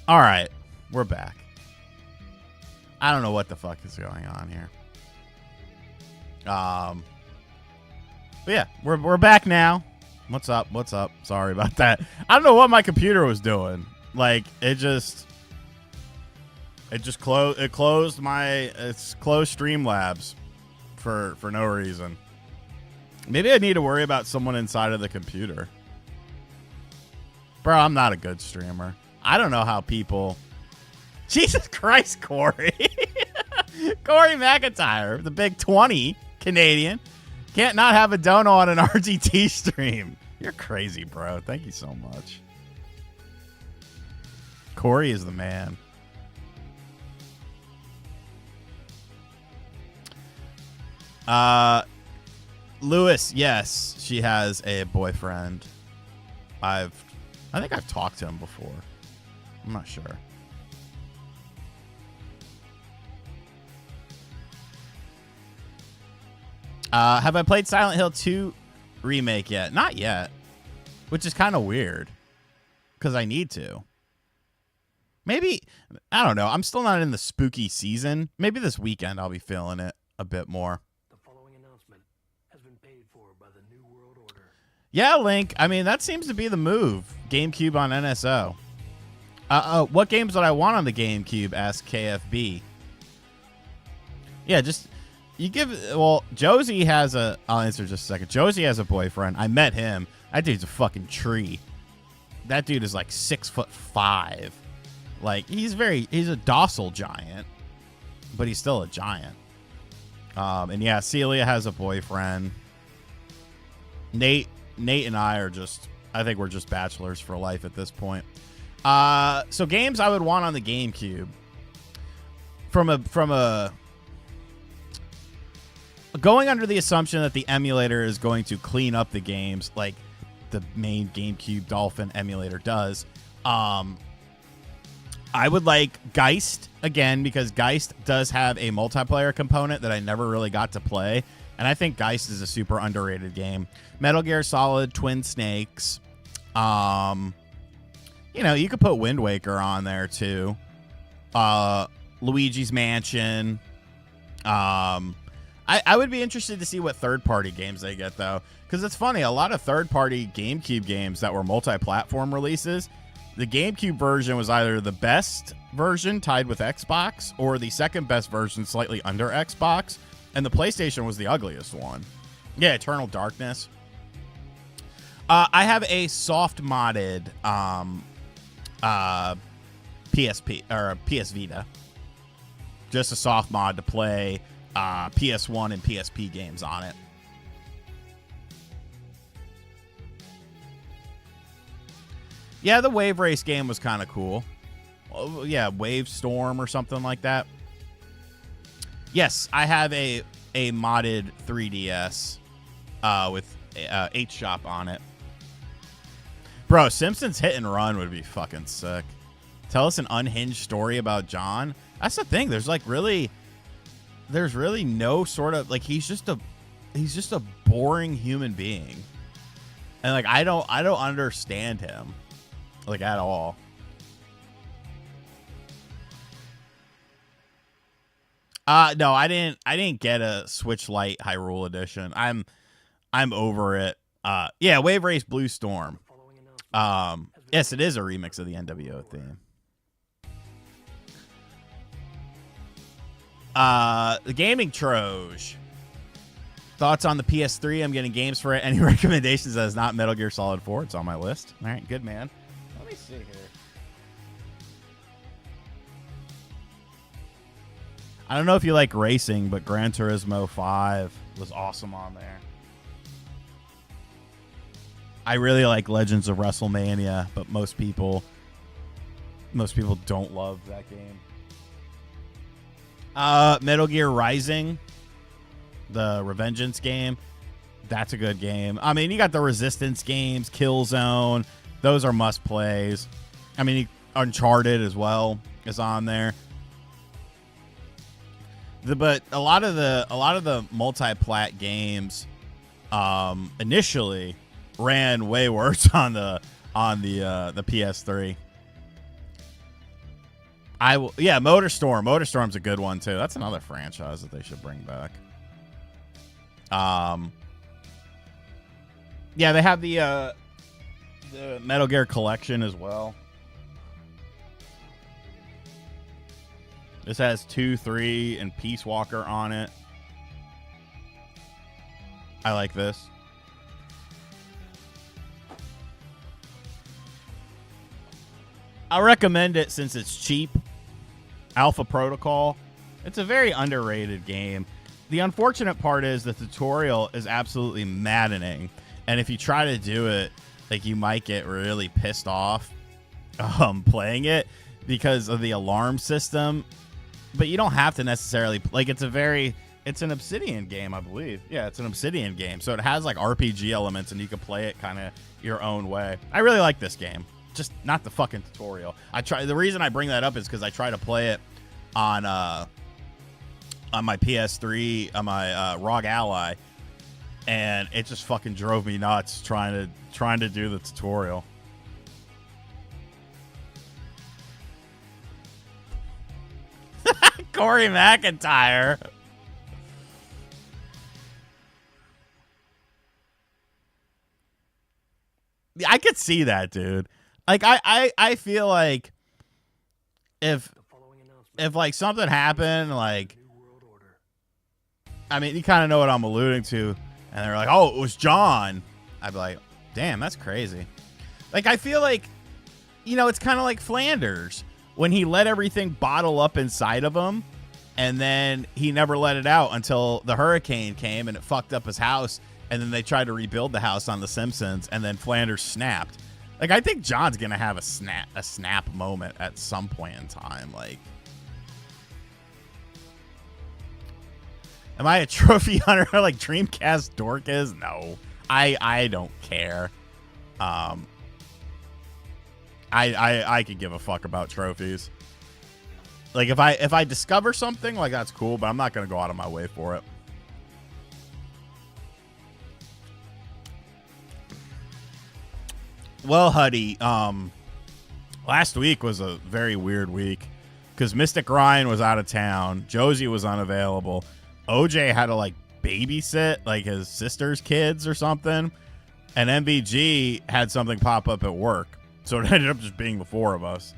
All right, we're back. I don't know what the fuck is going on here. But yeah, we're back now. What's up? What's up? Sorry about that. I don't know what my computer was doing. Like it closed. It closed Streamlabs for no reason. Maybe I need to worry about someone inside of the computer. Bro, I'm not a good streamer. I don't know how people... Jesus Christ, Corey. Corey McIntyre, the big 20 Canadian. Can't not have a dono on an RGT stream. You're crazy, bro. Thank you so much. Corey is the man. Lewis, yes, she has a boyfriend. I think I've talked to him before. I'm not sure. Have I played Silent Hill 2 remake yet? Not yet, which is kind of weird because I need to. Maybe, I don't know. I'm still not in the spooky season. Maybe this weekend I'll be feeling it a bit more. The following announcement has been paid for by the New World Order. Yeah, Link. I mean, that seems to be the move. GameCube on NSO. What games would I want on the GameCube? Asked KFB. Yeah, just... You give... Well, Josie has a... I'll answer just a second. Josie has a boyfriend. I met him. That dude's a fucking tree. That dude is like 6'5". Like, he's a docile giant. But he's still a giant. And yeah, Celia has a boyfriend. Nate and I are just... I think we're just bachelors for life at this point. So games I would want on the GameCube. From a... Going under the assumption that the emulator is going to clean up the games like the main GameCube Dolphin emulator does, I would like Geist again because Geist does have a multiplayer component that I never really got to play, and I think Geist is a super underrated game. Metal Gear Solid, Twin Snakes, you know, you could put Wind Waker on there too. Luigi's Mansion, I would be interested to see what third-party games they get, though. Because it's funny, a lot of third-party GameCube games that were multi-platform releases, the GameCube version was either the best version tied with Xbox or the second best version slightly under Xbox, and the PlayStation was the ugliest one. Yeah, Eternal Darkness. I have a soft-modded PSP, or PS Vita. Just a soft mod to play... PS1 and PSP games on it. Yeah, the Wave Race game was kind of cool. Oh, yeah, Wave Storm or something like that. Yes, I have a modded 3DS with H-Shop on it. Bro, Simpsons Hit and Run would be fucking sick. Tell us an unhinged story about John. That's the thing. There's really no sort of like he's just a boring human being, and like I don't understand him like at all. No, I didn't get a Switch Lite Hyrule Edition. I'm over it. Yeah, Wave Race Blue Storm. Yes, it is a remix of the NWO theme. The Gaming Troge. Thoughts on the PS3? I'm getting games for it. Any recommendations that is not Metal Gear Solid 4? It's on my list. All right, good, man. Let me see here. I don't know if you like racing, but Gran Turismo 5 was awesome on there. I really like Legends of WrestleMania, but most people don't love that game. Metal Gear Rising, the Revengeance game. That's a good game. I mean, you got the Resistance games, Killzone. Those are must plays. I mean, Uncharted as well is on there. But a lot of the multi-plat games initially ran way worse on the PS3. I will. Yeah, MotorStorm. MotorStorm's a good one too. That's another franchise that they should bring back. Yeah, they have the Metal Gear Collection as well. This has 2, 3, and Peace Walker on it. I like this. I recommend it since it's cheap. Alpha Protocol. It's a very underrated game. The unfortunate part is the tutorial is absolutely maddening. And if you try to do it, like, you might get really pissed off playing it because of the alarm system. But you don't have to necessarily, like, it's an Obsidian game, I believe. Yeah, it's an Obsidian game. So it has like RPG elements and you can play it kind of your own way. I really like this game. Just not the fucking tutorial. The reason I bring that up is because I try to play it on my PS3, on my ROG Ally, and it just fucking drove me nuts trying to do the tutorial. Corey McIntyre. I could see that, dude. Like, I feel like if like something happened, like, I mean, you kind of know what I'm alluding to, and they're like, oh, it was John. I'd be like, damn, that's crazy. Like, I feel like, you know, it's kind of like Flanders when he let everything bottle up inside of him, and then he never let it out until the hurricane came and it fucked up his house, and then they tried to rebuild the house on The Simpsons, and then Flanders snapped. Like, I think John's gonna have a snap moment at some point in time. Like, am I a trophy hunter like Dreamcast Dork is? No, I don't care. I could give a fuck about trophies. Like, if I discover something, like, that's cool, but I'm not gonna go out of my way for it. Well, Huddy, last week was a very weird week because Mystic Ryan was out of town. Josie was unavailable. OJ had to, like, babysit, like, his sister's kids or something. And MVG had something pop up at work. So it ended up just being the four of us.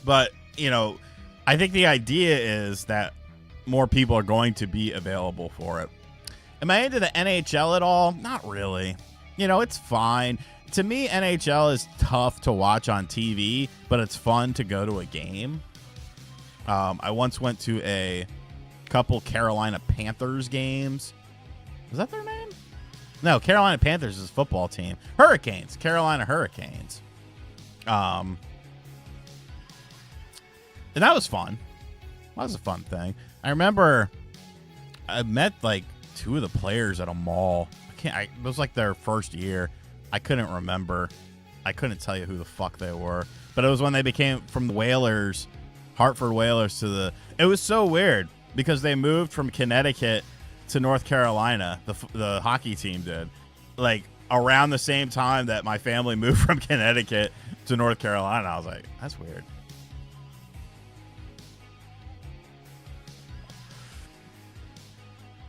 But, you know, I think the idea is that more people are going to be available for it. Am I into the NHL at all? Not really. You know, it's fine. To me, NHL is tough to watch on TV, but it's fun to go to a game. I once went to a couple Carolina Panthers games. Was that their name? No, Carolina Panthers is a football team. Hurricanes. Carolina Hurricanes. And that was fun. That was a fun thing. I remember I met, like, two of the players at a mall. It was like their first year. I couldn't remember. I couldn't tell you who the fuck they were. But it was when they became from the Whalers, Hartford Whalers, to the... It was so weird because they moved from Connecticut to North Carolina. The hockey team did. Like, around the same time that my family moved from Connecticut to North Carolina. I was like, that's weird.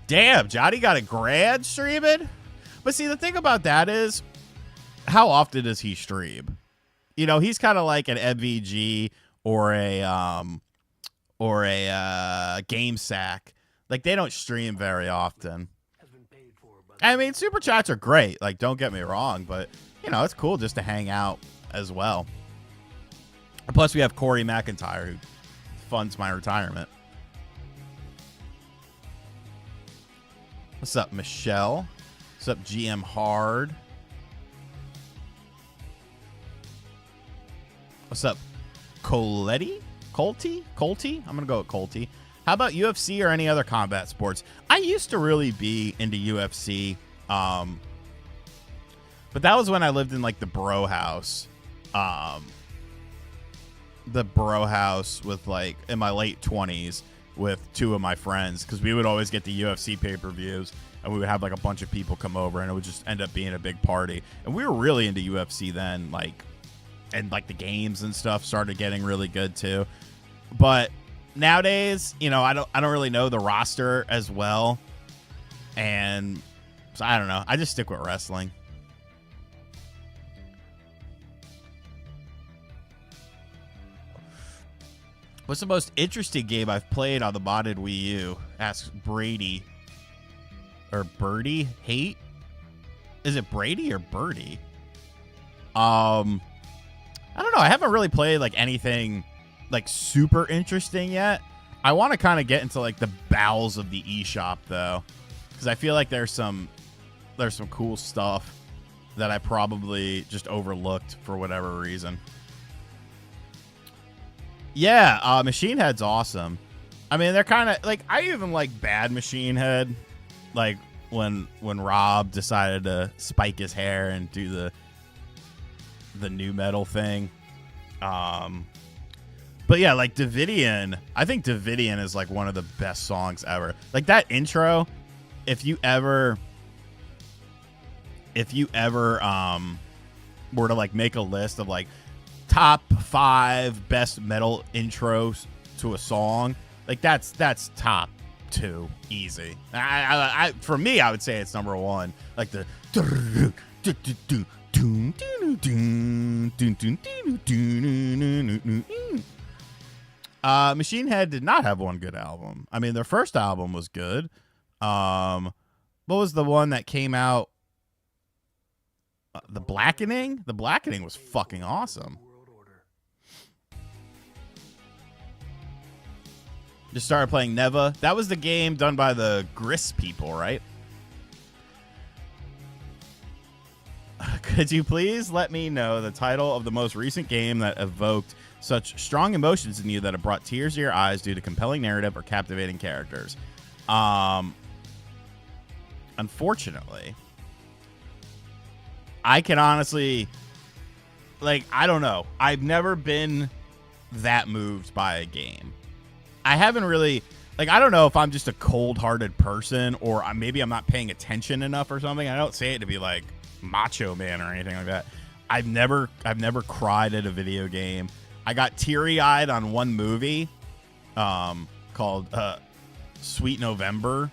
Damn, Johnny got a grad streaming? But see, the thing about that is, how often does he stream? You know, he's kind of like an MVG or a GameSack. Like, they don't stream very often. I mean, super chats are great. Like, don't get me wrong, but, you know, it's cool just to hang out as well. Plus, we have Corey McIntyre, who funds my retirement. What's up, Michelle? What's up, GM Hard? What's up, Colty? I'm going to go with Colty. How about UFC or any other combat sports? I used to really be into UFC. But that was when I lived in, like, the bro house. The bro house with, like, in my late 20s with two of my friends, because we would always get the UFC pay-per-views, and we would have, like, a bunch of people come over, and it would just end up being a big party. And we were really into UFC then, like, and like the games and stuff started getting really good too. But nowadays, you know, I don't really know the roster as well, and so I don't know. I just stick with wrestling. What's the most interesting game I've played on the modded Wii U? Asks Brady. Or Birdie? Hate? Is it Brady or Birdie? I don't know. I haven't really played like anything like super interesting yet. I want to kind of get into like the bowels of the eShop though, because I feel like there's some cool stuff that I probably just overlooked for whatever reason. Yeah, Machine Head's awesome. I mean, they're kind of like, I even like Bad Machine Head, like when Rob decided to spike his hair and do the new metal thing. But yeah, like Davidian, I think Davidian is like one of the best songs ever. Like that intro, if you ever were to like make a list of like top 5 best metal intros to a song, like that's top 2 easy. I for me, I would say it's number 1. Like the Machine Head did not have one good album. I mean, their first album was good. What was the one that came out? The Blackening? The Blackening was fucking awesome. Just started playing Neva. That was the game done by the Gris people, right? Could you please let me know the title of the most recent game that evoked such strong emotions in you that have brought tears to your eyes due to compelling narrative or captivating characters? Unfortunately, I can honestly, like, I don't know. I've never been that moved by a game. I haven't really, like, I don't know if I'm just a cold-hearted person or maybe I'm not paying attention enough or something. I don't say it to be like Macho Man or anything like that. I've never cried at a video game. I got teary-eyed on one movie called Sweet November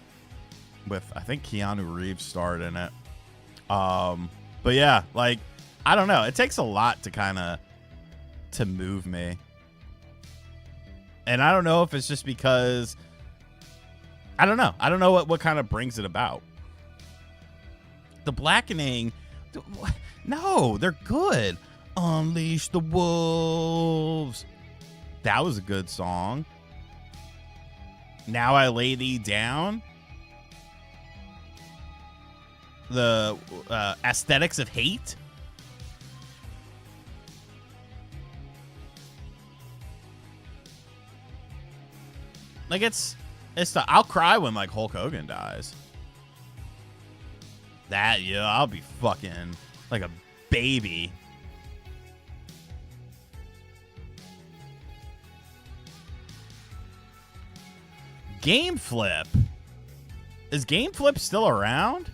with, I think, Keanu Reeves starred in it. But yeah, like, I don't know. It takes a lot to move me. And I don't know if it's just because, I don't know. I don't know what kind of brings it about. The Blackening, no, they're good. Unleash the Wolves. That was a good song. Now I Lay Thee Down. The Aesthetics of Hate. Like, it's I'll cry when, like, Hulk Hogan dies. That, yeah, I'll be fucking like a baby. Game Flip. Is Game Flip still around?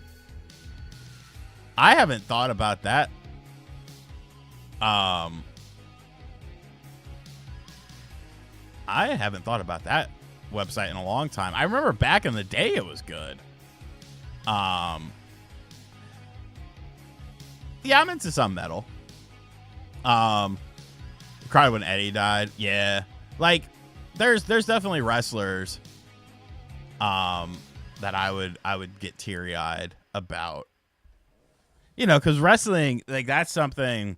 I haven't thought about that. I haven't thought about that website in a long time. I remember back in the day it was good. Yeah, I'm into some metal. Cried when Eddie died. Yeah. Like, there's definitely wrestlers that I would get teary-eyed about. You know, because wrestling, like, that's something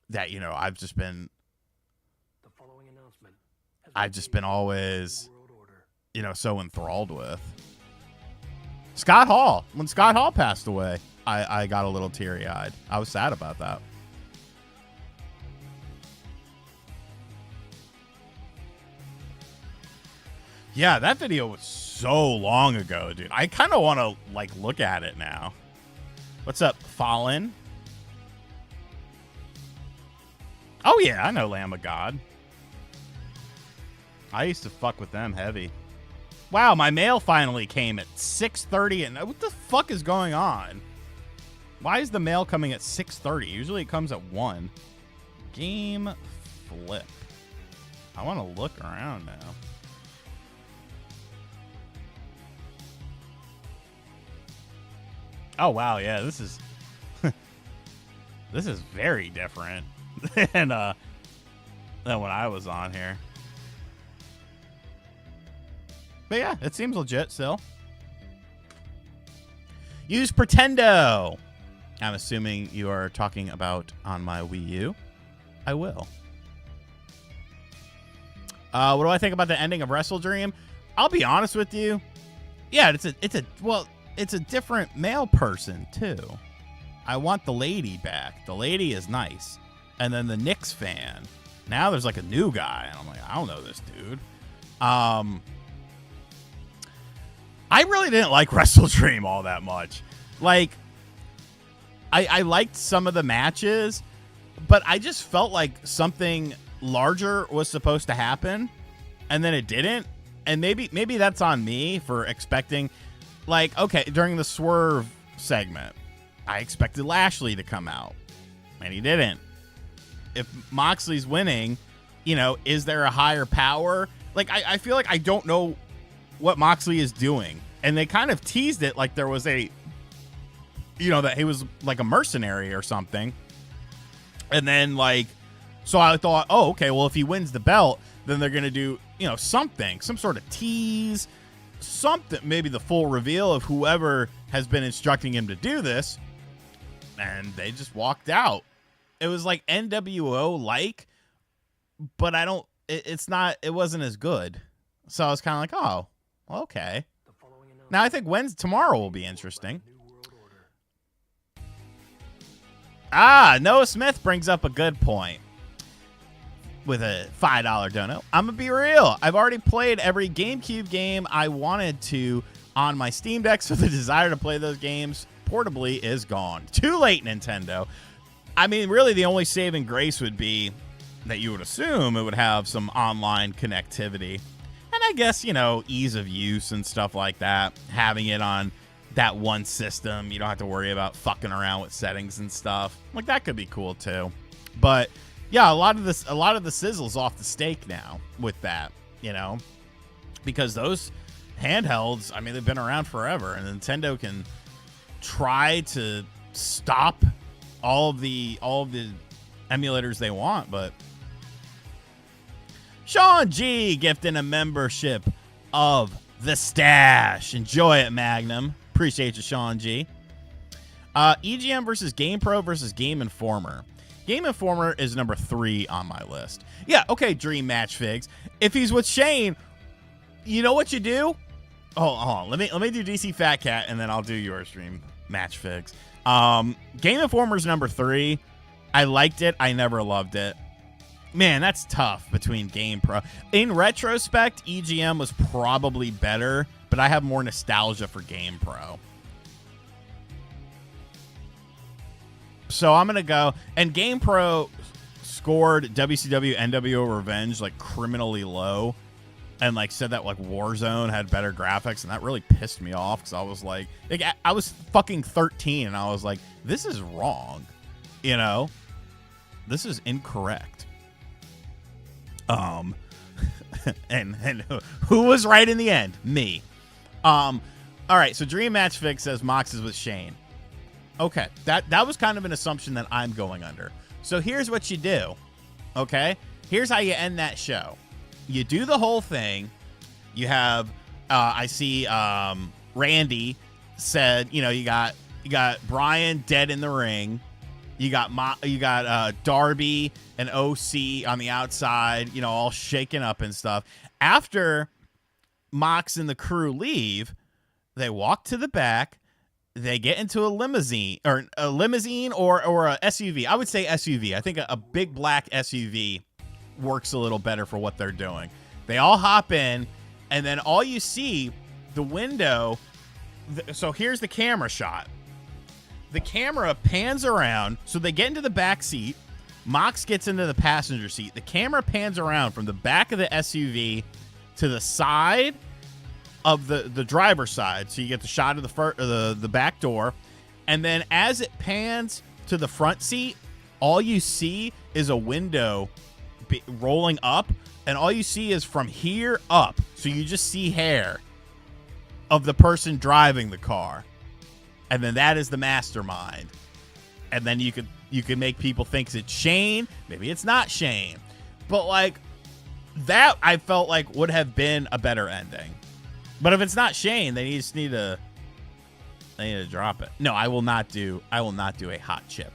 that, you know, I've just been always, you know, so enthralled with. Scott Hall. When Scott Hall passed away, I got a little teary-eyed. I was sad about that. Yeah, that video was so long ago, dude. I kind of want to, like, look at it now. What's up, Fallen? Oh, yeah, I know Lamb of God. I used to fuck with them heavy. Wow, my mail finally came at 6:30. And what the fuck is going on? Why is the mail coming at 6:30? Usually it comes at 1. game flip. I want to look around now. Oh wow, yeah, this is this is very different than when I was on here. But yeah, it seems legit still. Use Pretendo. I'm assuming you are talking about on my Wii U. I will. What do I think about the ending of WrestleDream? I'll be honest with you. Yeah, it's a different male person too. I want the lady back. The lady is nice. And then the Knicks fan. Now there's like a new guy, and I'm like, I don't know this dude. I really didn't like WrestleDream all that much. Like, I liked some of the matches, but I just felt like something larger was supposed to happen, and then it didn't. And maybe that's on me for expecting, like, okay, during the Swerve segment, I expected Lashley to come out, and he didn't. If Moxley's winning, is there a higher power? Like, I feel like I don't know what Moxley is doing. And they kind of teased it like there was that he was like a mercenary or something. And then, like, so I thought, oh, okay, well, if he wins the belt, then they're going to do, something, some sort of tease, something, maybe the full reveal of whoever has been instructing him to do this. And they just walked out. It was like NWO-like, but it wasn't as good. So I was kind of like, oh, okay. Now I think tomorrow will be interesting. Noah Smith brings up a good point with a $5 dono. I'm going to be real. I've already played every GameCube game I wanted to on my Steam Deck, so the desire to play those games portably is gone. Too late, Nintendo. I mean, really, the only saving grace would be that you would assume it would have some online connectivity. And I guess, ease of use and stuff like that. Having it on that one system, you don't have to worry about fucking around with settings and stuff. Like, that could be cool too. But yeah, a lot of the sizzle's off the steak now with that, because those handhelds, I mean, they've been around forever, and Nintendo can try to stop all of the emulators they want, but Sean G gifting a membership of the Stash. Enjoy it, Magnum. Appreciate you, Sean G. EGM versus GamePro versus Game Informer. Game Informer is number 3 on my list. Yeah, okay, Dream Match Figs. If he's with Shane, you know what you do? Hold on. Let me do DC Fat Cat, and then I'll do yours, Dream Match Figs. Game Informer's number 3. I liked it. I never loved it. Man, that's tough between GamePro. In retrospect, EGM was probably better, but I have more nostalgia for GamePro. So I'm going to go, and GamePro scored WCW NWO Revenge like criminally low, and like said that like Warzone had better graphics, and that really pissed me off because I was like I was fucking 13, and I was like, this is wrong, this is incorrect. And who was right in the end? Me. All right, so Dream Match Fix says Mox is with Shane. Okay, that was kind of an assumption that I'm going under. So here's what you do. Okay? Here's how you end that show. You do the whole thing. You have I see Randy said, you got Brian dead in the ring. You got Darby and OC on the outside, all shaken up and stuff. After Mox and the crew leave, they walk to the back. They get into a limousine or a SUV. I would say SUV. I think a big black SUV works a little better for what they're doing. They all hop in, and then all you see, the window. So here's the camera shot. The camera pans around, so they get into the back seat. Mox gets into the passenger seat. The camera pans around from the back of the SUV to the side of the driver's side, so you get the shot of the back door, and then as it pans to the front seat, all you see is a window rolling up, and all you see is from here up. So you just see hair of the person driving the car. And then that is the mastermind. And then you could make people think it's Shane. Maybe it's not Shane. But like that, I felt like would have been a better ending. But if it's not Shane, they just need to drop it. No, I will not do a hot chip.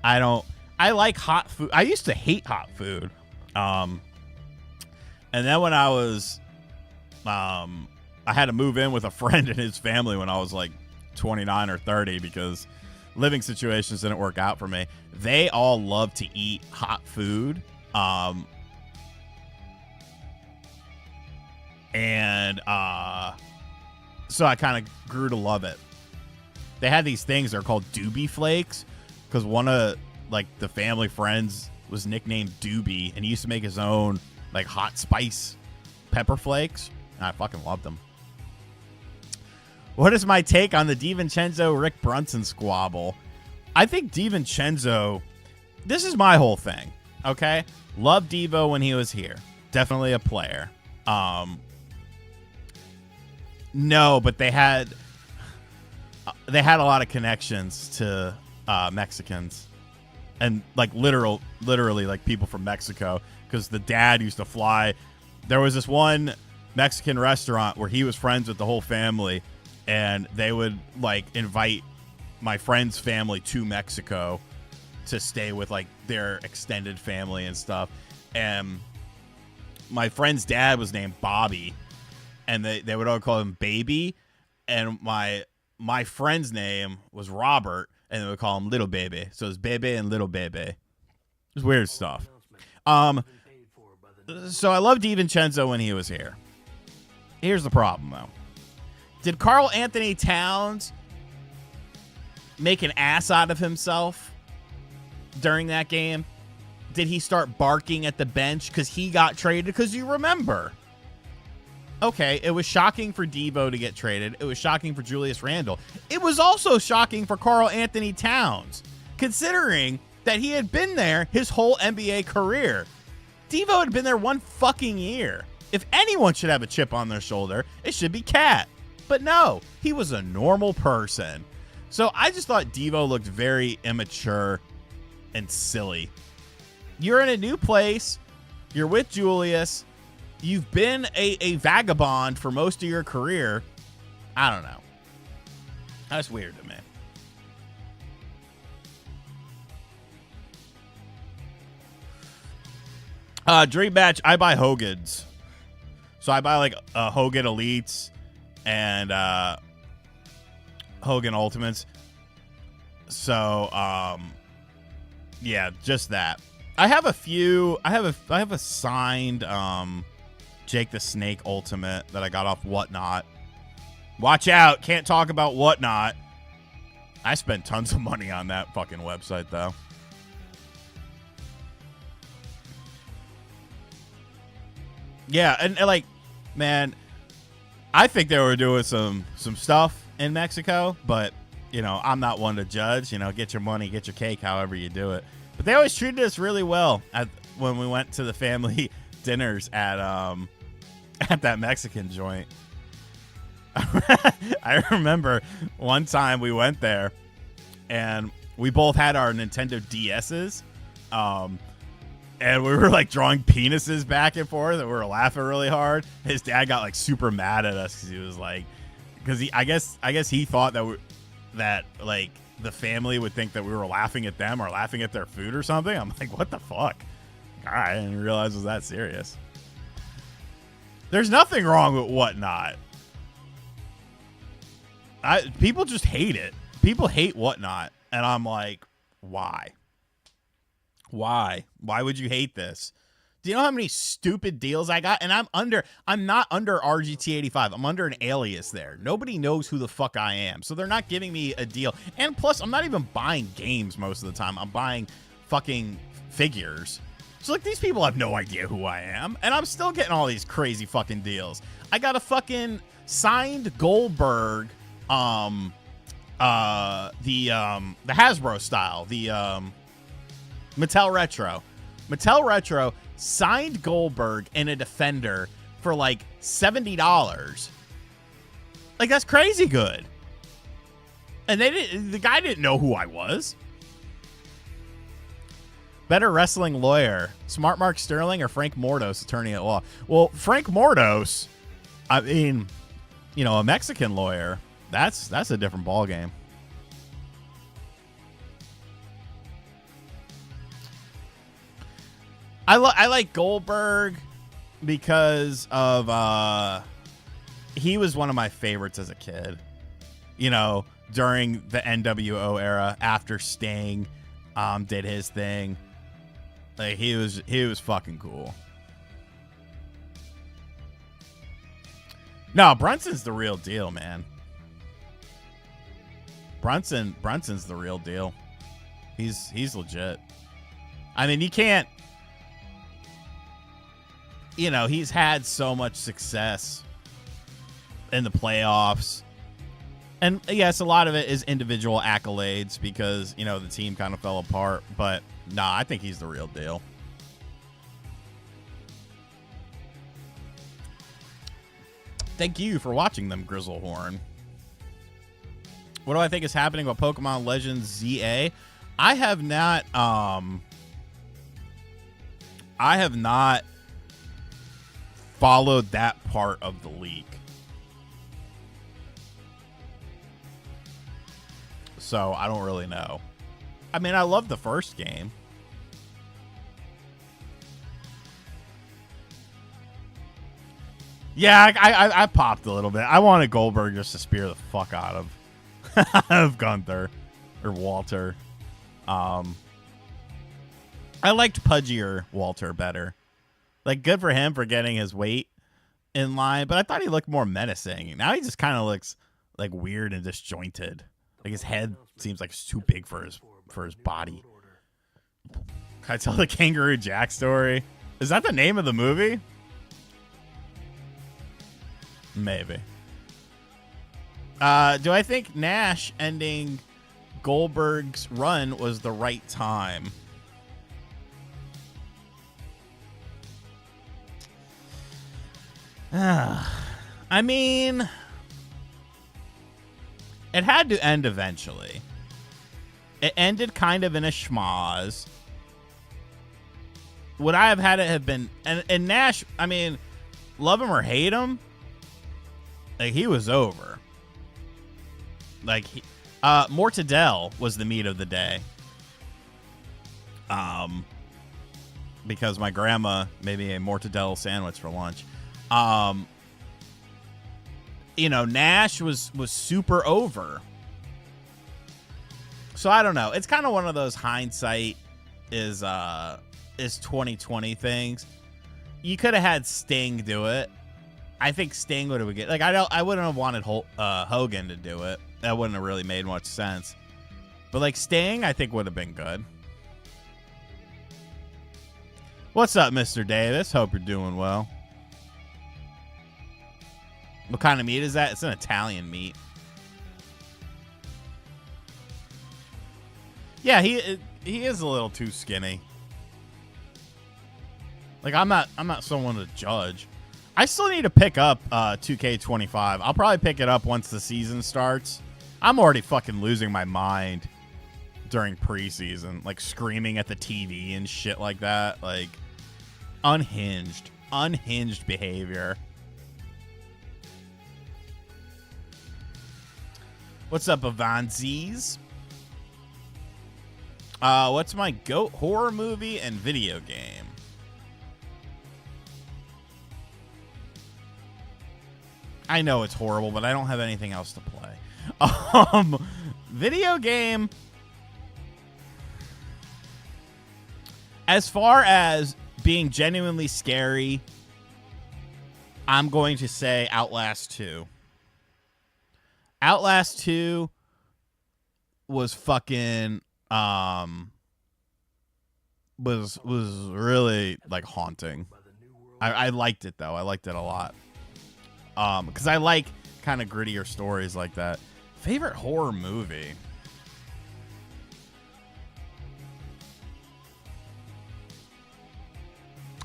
I like hot food. I used to hate hot food. And then when I was I had to move in with a friend and his family when I was like 29 or 30 because living situations didn't work out for me. They all love to eat hot food. So I kind of grew to love it. They had these things that are called Doobie Flakes because one of like the family friends was nicknamed Doobie, and he used to make his own like hot spice pepper flakes. And I fucking loved them. What is my take on the DiVincenzo Rick Brunson squabble? I think DiVincenzo, this is my whole thing. Okay, loved Devo when he was here. Definitely a player. No, but they had a lot of connections to Mexicans, and like literally like people from Mexico, because the dad used to fly. There was this one Mexican restaurant where he was friends with the whole family, and they would like invite my friend's family to Mexico to stay with like their extended family and stuff. And my friend's dad was named Bobby, and they would all call him Baby. And my friend's name was Robert, and they would call him Little Baby. So it's Bebe and Little Baby. It's weird stuff. So I loved DiVincenzo when he was here. Here's the problem, though. Did Karl Anthony Towns make an ass out of himself during that game? Did he start barking at the bench because he got traded? Because you remember. Okay, it was shocking for Devo to get traded. It was shocking for Julius Randle. It was also shocking for Karl Anthony Towns, considering that he had been there his whole NBA career. Devo had been there one fucking year. If anyone should have a chip on their shoulder, it should be Cat. But no, he was a normal person. So I just thought Devo looked very immature and silly. You're in a new place. You're with Julius. You've been a vagabond for most of your career. I don't know. That's weird to me. Dream match, I buy Hogan's. So I buy like Hogan Elites and Hogan Ultimates. So yeah, just that. I have a few. I have a signed Jake the Snake Ultimate that I got off Whatnot. Watch out, can't talk about Whatnot. I spent tons of money on that fucking website though. Yeah, and like, man, I think they were doing some stuff in Mexico, but you know, I'm not one to judge. You know, get your money, get your cake, however you do it. But they always treated us really well when we went to the family dinners at that Mexican joint. I remember one time we went there, and we both had our Nintendo DSs, and we were like drawing penises back and forth, and we were laughing really hard. His dad got like super mad at us because he was like, I guess he thought that like the family would think that we were laughing at them or laughing at their food or something. I'm like, what the fuck? All right, I didn't realize it was that serious. There's nothing wrong with Whatnot. People just hate it. People hate Whatnot, and I'm like, why? Why would you hate this? Do you know how many stupid deals I got? And I'm not under RGT85. I'm under an alias there. Nobody knows who the fuck I am. So they're not giving me a deal. And plus, I'm not even buying games most of the time. I'm buying fucking figures. So like, these people have no idea who I am. And I'm still getting all these crazy fucking deals. I got a fucking signed Goldberg the Hasbro style, the Mattel Retro. Mattel Retro signed Goldberg and a Defender for like $70. Like, that's crazy good. And the guy didn't know who I was. Better wrestling lawyer, Smart Mark Sterling or Frank Mordos, attorney at law? Well, Frank Mordos, I mean, you know, a Mexican lawyer, that's a different ballgame. I like Goldberg because of he was one of my favorites as a kid. You know, during the NWO era, after Sting did his thing. Like, he was fucking cool. No, Brunson's the real deal, man. Brunson's the real deal. He's legit. I mean, you can't, you know, he's had so much success in the playoffs. And yes, a lot of it is individual accolades because, you know, the team kind of fell apart. But nah, I think he's the real deal. Thank you for watching them, Grizzlehorn. What do I think is happening with Pokemon Legends ZA? I have not followed that part of the leak. So I don't really know. I mean, I love the first game. Yeah, I popped a little bit. I wanted Goldberg just to spear the fuck out of Gunther or Walter. I liked pudgier Walter better. Like, good for him for getting his weight in line, but I thought he looked more menacing. Now he just kind of looks like weird and disjointed. Like, his head seems like it's too big for his body. Can I tell the Kangaroo Jack story? Is that the name of the movie? Maybe. Do I think Nash ending Goldberg's run was the right time? I mean, it had to end eventually. It ended kind of in a schmoz. Would I have had it have been... And Nash, I mean, love him or hate him, like, he was over. Like, Mortadell was the meat of the day. Because my grandma made me a Mortadell sandwich for lunch. You know, Nash was super over. So I don't know. It's kind of one of those hindsight is 2020 things. You could have had Sting do it. I think Sting would have been good. Like, I wouldn't have wanted Hogan to do it. That wouldn't have really made much sense. But like Sting, I think would have been good. What's up, Mr. Davis? Hope you're doing well. What kind of meat is that? It's an Italian meat. Yeah, he is a little too skinny. Like, I'm not someone to judge. I still need to pick up 2K25. I'll probably pick it up once the season starts. I'm already fucking losing my mind during preseason, like screaming at the TV and shit like that. Like, unhinged behavior. What's up, Avanzis? What's my GOAT horror movie and video game? I know it's horrible, but I don't have anything else to play. Video game. As far as being genuinely scary, I'm going to say Outlast 2. Outlast 2 was fucking was really like haunting. I liked it though. I liked it a lot. Because I like kind of grittier stories like that. Favorite horror movie?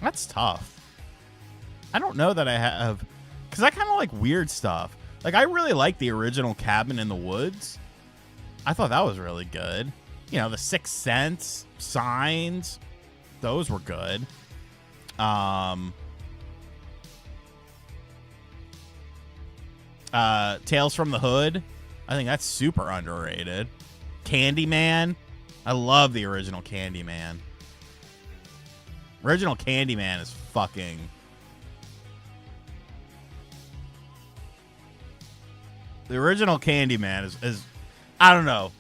That's tough. I don't know that I have, because I kind of like weird stuff. Like, I really like the original Cabin in the Woods. I thought that was really good. You know, The Sixth Sense, Signs, those were good. Tales from the Hood, I think that's super underrated. Candyman, I love the original Candyman. Original Candyman is fucking... The original Candyman is I don't know.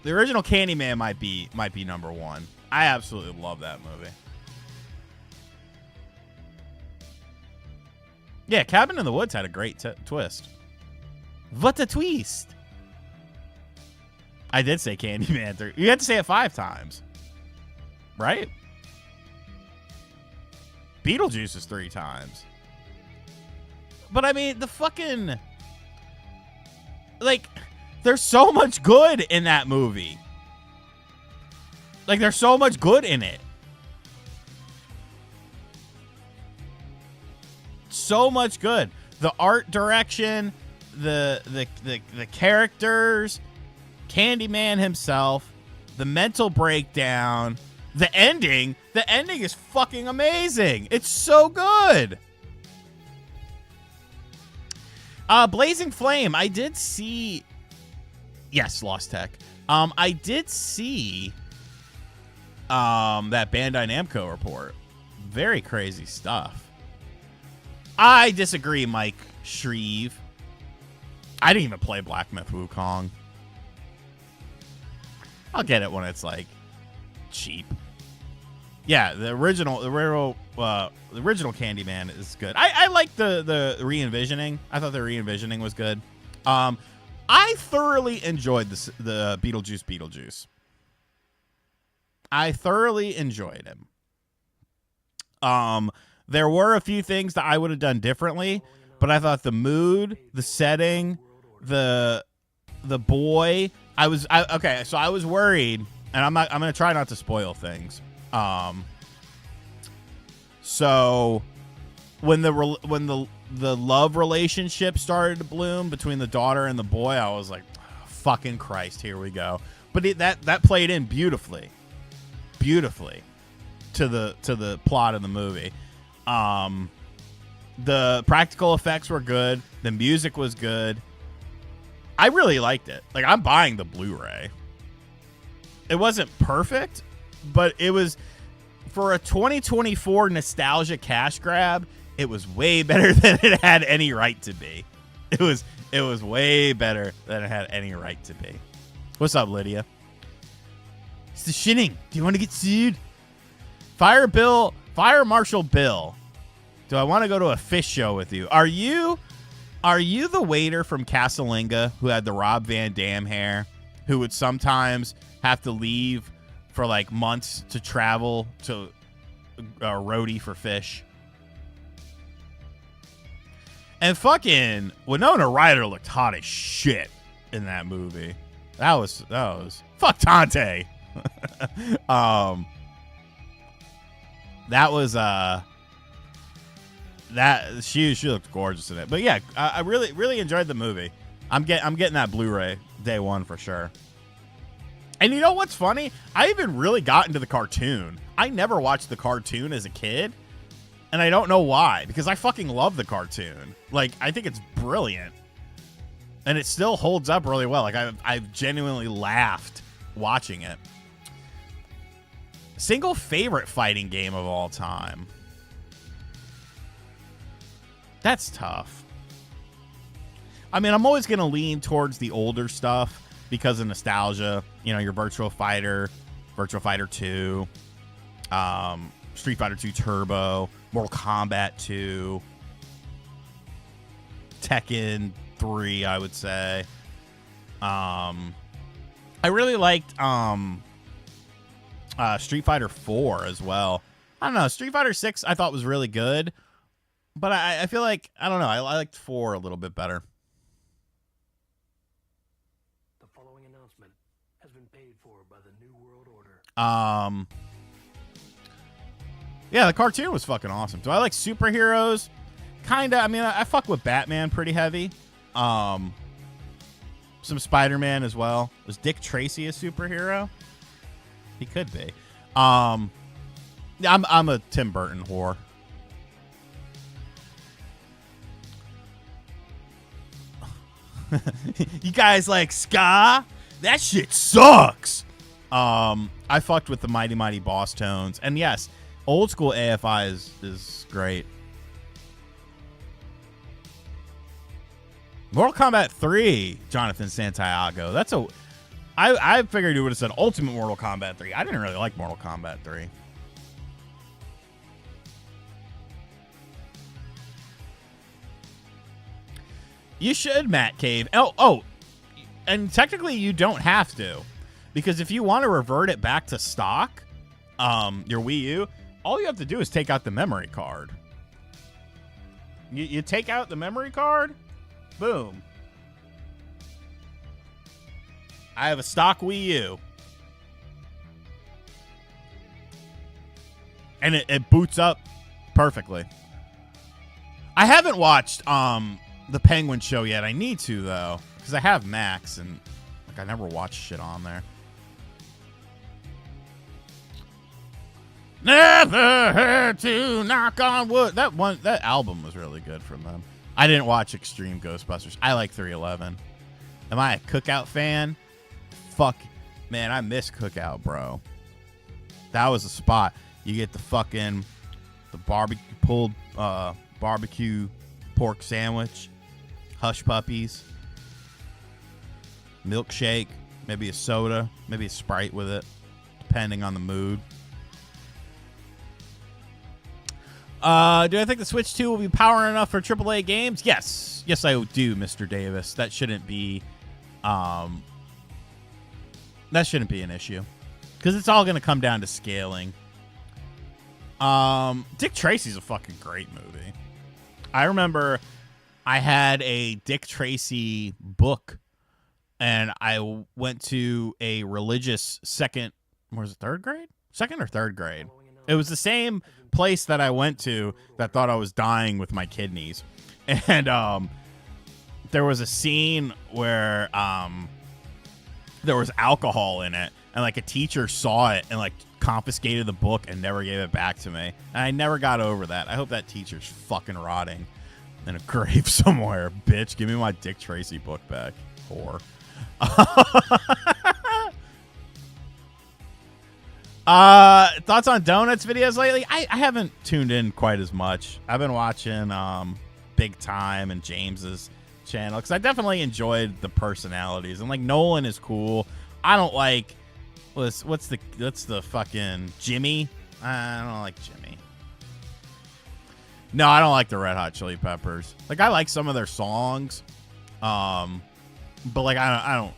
The original Candyman might be number one. I absolutely love that movie. Yeah, Cabin in the Woods had a great twist. What a twist! I did say Candyman 3. You had to say it 5 times. Right? Beetlejuice is 3 times. But I mean, the fucking... Like, there's so much good in that movie. Like, there's so much good in it. So much good. The art direction, the characters, Candyman himself, the mental breakdown, the ending. The ending is fucking amazing. It's so good. Blazing Flame, I did see... Yes, Lost Tech. I did see that Bandai Namco report. Very crazy stuff. I disagree, Mike Shreve. I didn't even play Black Myth Wukong. I'll get it when it's, like, cheap. Yeah, the original Candyman is good. I like the re-envisioning. I thought the re-envisioning was good. I thoroughly enjoyed the Beetlejuice. I thoroughly enjoyed him. There were a few things that I would have done differently, but I thought the mood, the setting, the boy. Okay, so I was worried, and I'm gonna try not to spoil things. So when the love relationship started to bloom between the daughter and the boy, I was like, fucking Christ, here we go. But that played in beautifully to the plot of the movie. The practical effects were good. The music was good. I really liked it. Like, I'm buying the Blu-ray. It wasn't perfect, but it was, for a 2024 nostalgia cash grab, it was way better than it had any right to be. It was way better than it had any right to be. What's up, Lydia? It's the shitting. Do you want to get sued? Fire Marshal Bill. Do I want to go to a fish show with you? Are you the waiter from Casalinga who had the Rob Van Dam hair, who would sometimes have to leave for like months to travel to a roadie for fish? And fucking Winona Ryder looked hot as shit in that movie. That was fuck Tante. That was that she looked gorgeous in it. But yeah, I really enjoyed the movie. I'm getting that Blu-ray day one for sure. And you know what's funny? I even really got into the cartoon. I never watched the cartoon as a kid, and I don't know why, because I fucking love the cartoon. Like, I think it's brilliant, and it still holds up really well. Like, I've genuinely laughed watching it. Single favorite fighting game of all time. That's tough. I mean, I'm always going to lean towards the older stuff because of nostalgia. You know, your Virtua Fighter 2, Street Fighter 2 Turbo, Mortal Kombat 2, Tekken 3, I would say. I really liked Street Fighter 4 as well. I don't know. Street Fighter 6 I thought was really good, but I feel like, I don't know, I liked 4 a little bit better. paid for by the New World Order. Yeah, the cartoon was fucking awesome. Do I like superheroes? Kinda. I mean, I fuck with Batman pretty heavy. Some Spider-Man as well. Was Dick Tracy a superhero? He could be. I'm a Tim Burton whore. You guys like ska? That shit sucks. I fucked with the Mighty Mighty Boss Tones, and yes, old school AFI is great. Mortal Kombat 3, Jonathan Santiago. That's a. I figured you would have said Ultimate Mortal Kombat 3. I didn't really like Mortal Kombat 3. You should, Matt Cave. Oh, and technically you don't have to, because if you want to revert it back to stock, your Wii U, all you have to do is take out the memory card. You take out the memory card, boom. I have a stock Wii U. And it boots up perfectly. I haven't watched the Penguin Show yet. I need to, though, because I have Max, and like I never watch shit on there. Never had to knock on wood. That album was really good from them. I didn't watch Extreme Ghostbusters. I like 311. Am I a Cookout fan? Fuck, man, I miss Cookout, bro. That was a spot. You get the pulled barbecue pork sandwich, hush puppies, milkshake, maybe a soda, maybe a Sprite with it, depending on the mood. Do I think the Switch 2 will be power enough for AAA games? Yes. Yes, I do, Mr. Davis. That shouldn't be an issue, because it's all going to come down to scaling. Dick Tracy's a fucking great movie. I remember I had a Dick Tracy book, and I went to a religious second or third grade? Second or third grade. It was the same place that I went to that thought I was dying with my kidneys. And there was a scene where there was alcohol in it, and like a teacher saw it and like confiscated the book and never gave it back to me. And I never got over that. I hope that teacher's fucking rotting in a grave somewhere. Bitch, give me my Dick Tracy book back, whore. Thoughts on Donuts videos lately? I haven't tuned in quite as much. I've been watching Big Time and James's channel, because I definitely enjoyed the personalities, and like Nolan is cool. I don't like what's the fucking Jimmy. I don't like Jimmy. No, I don't like the Red Hot Chili Peppers. Like, I like some of their songs, but like I don't.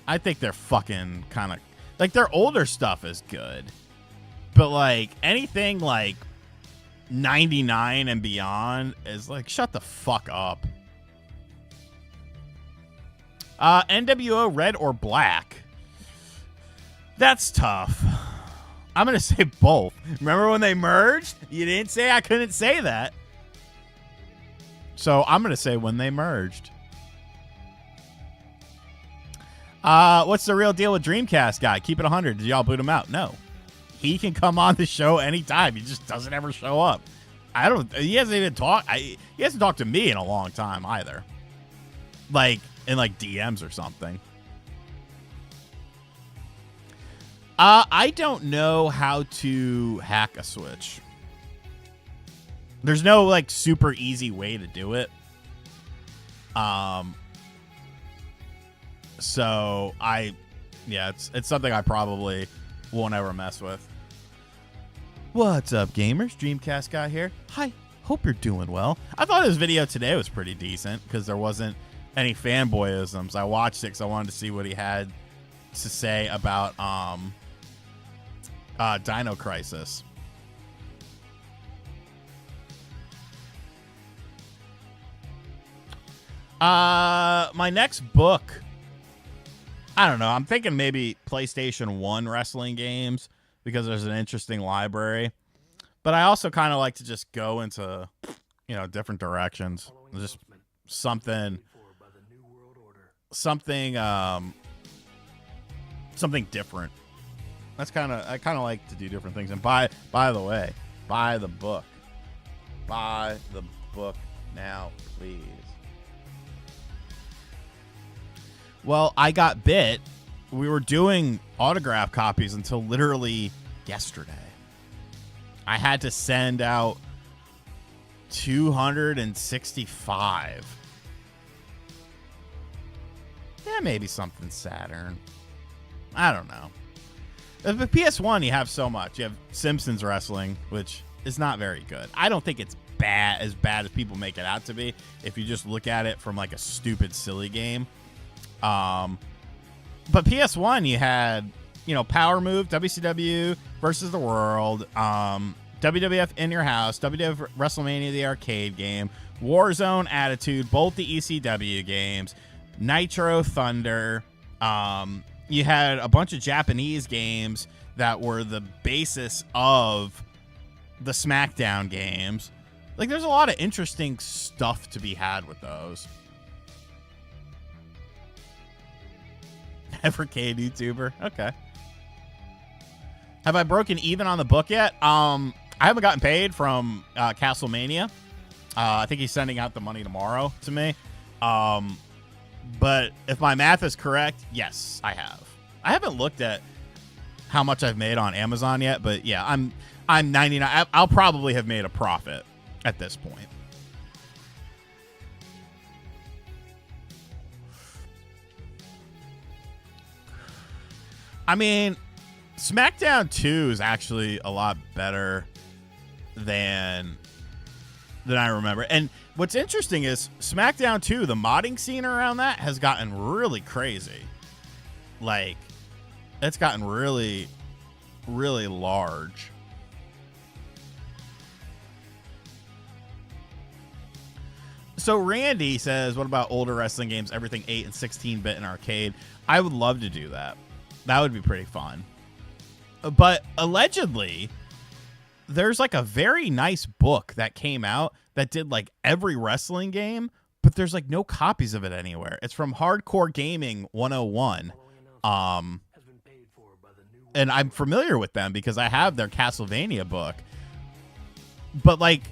I think they're fucking kind of like their older stuff is good, but like anything like 99 and beyond is like, shut the fuck up. NWO Red or Black? That's tough. I'm going to say both. Remember when they merged? You didn't say I couldn't say that. So I'm going to say when they merged. What's the real deal with Dreamcast guy? Keep it 100. Did y'all boot him out? No. He can come on the show anytime. He just doesn't ever show up. He hasn't even talked. He hasn't talked to me in a long time either. Like, in like DMs or something. I don't know how to hack a Switch. There's no like super easy way to do it. So it's something I probably won't ever mess with. What's up, gamers? Dreamcast guy here. Hi, hope you're doing well. I thought his video today was pretty decent because there wasn't any fanboyisms. I watched it because I wanted to see what he had to say about Dino Crisis. My next book I don't know. I'm thinking maybe PlayStation 1 wrestling games because there's an interesting library. But I also kind of like to just go into, different directions. Just something different. I kind of like to do different things. And by the way, buy the book. Buy the book now, please. Well, I got bit. We were doing autograph copies until literally yesterday. I had to send out 265. Yeah, maybe something Saturn. I don't know. The PS1, you have so much. You have Simpsons Wrestling, which is not very good. I don't think it's as bad as people make it out to be if you just look at it from like a stupid, silly game. But PS1, you had, Power Move, WCW versus the World, WWF In Your House, WWF WrestleMania, the arcade game, Warzone Attitude, both the ECW games, Nitro Thunder. You had a bunch of Japanese games that were the basis of the SmackDown games. Like, there's a lot of interesting stuff to be had with those. Evercade YouTuber. Okay. Have I broken even on the book yet? I haven't gotten paid from Castlemania. I think he's sending out the money tomorrow to me. But if my math is correct, yes, I have. I haven't looked at how much I've made on Amazon yet, but yeah, I'm 99. I'll probably have made a profit at this point. I mean, SmackDown 2 is actually a lot better than I remember. And what's interesting is SmackDown 2, the modding scene around that has gotten really crazy. Like, it's gotten really, really large. So Randy says, what about older wrestling games, everything 8 and 16-bit in arcade? I would love to do that. That would be pretty fun. But allegedly, there's like a very nice book that came out that did like every wrestling game, but there's like no copies of it anywhere. It's from Hardcore Gaming 101. And I'm familiar with them because I have their Castlevania book. But like,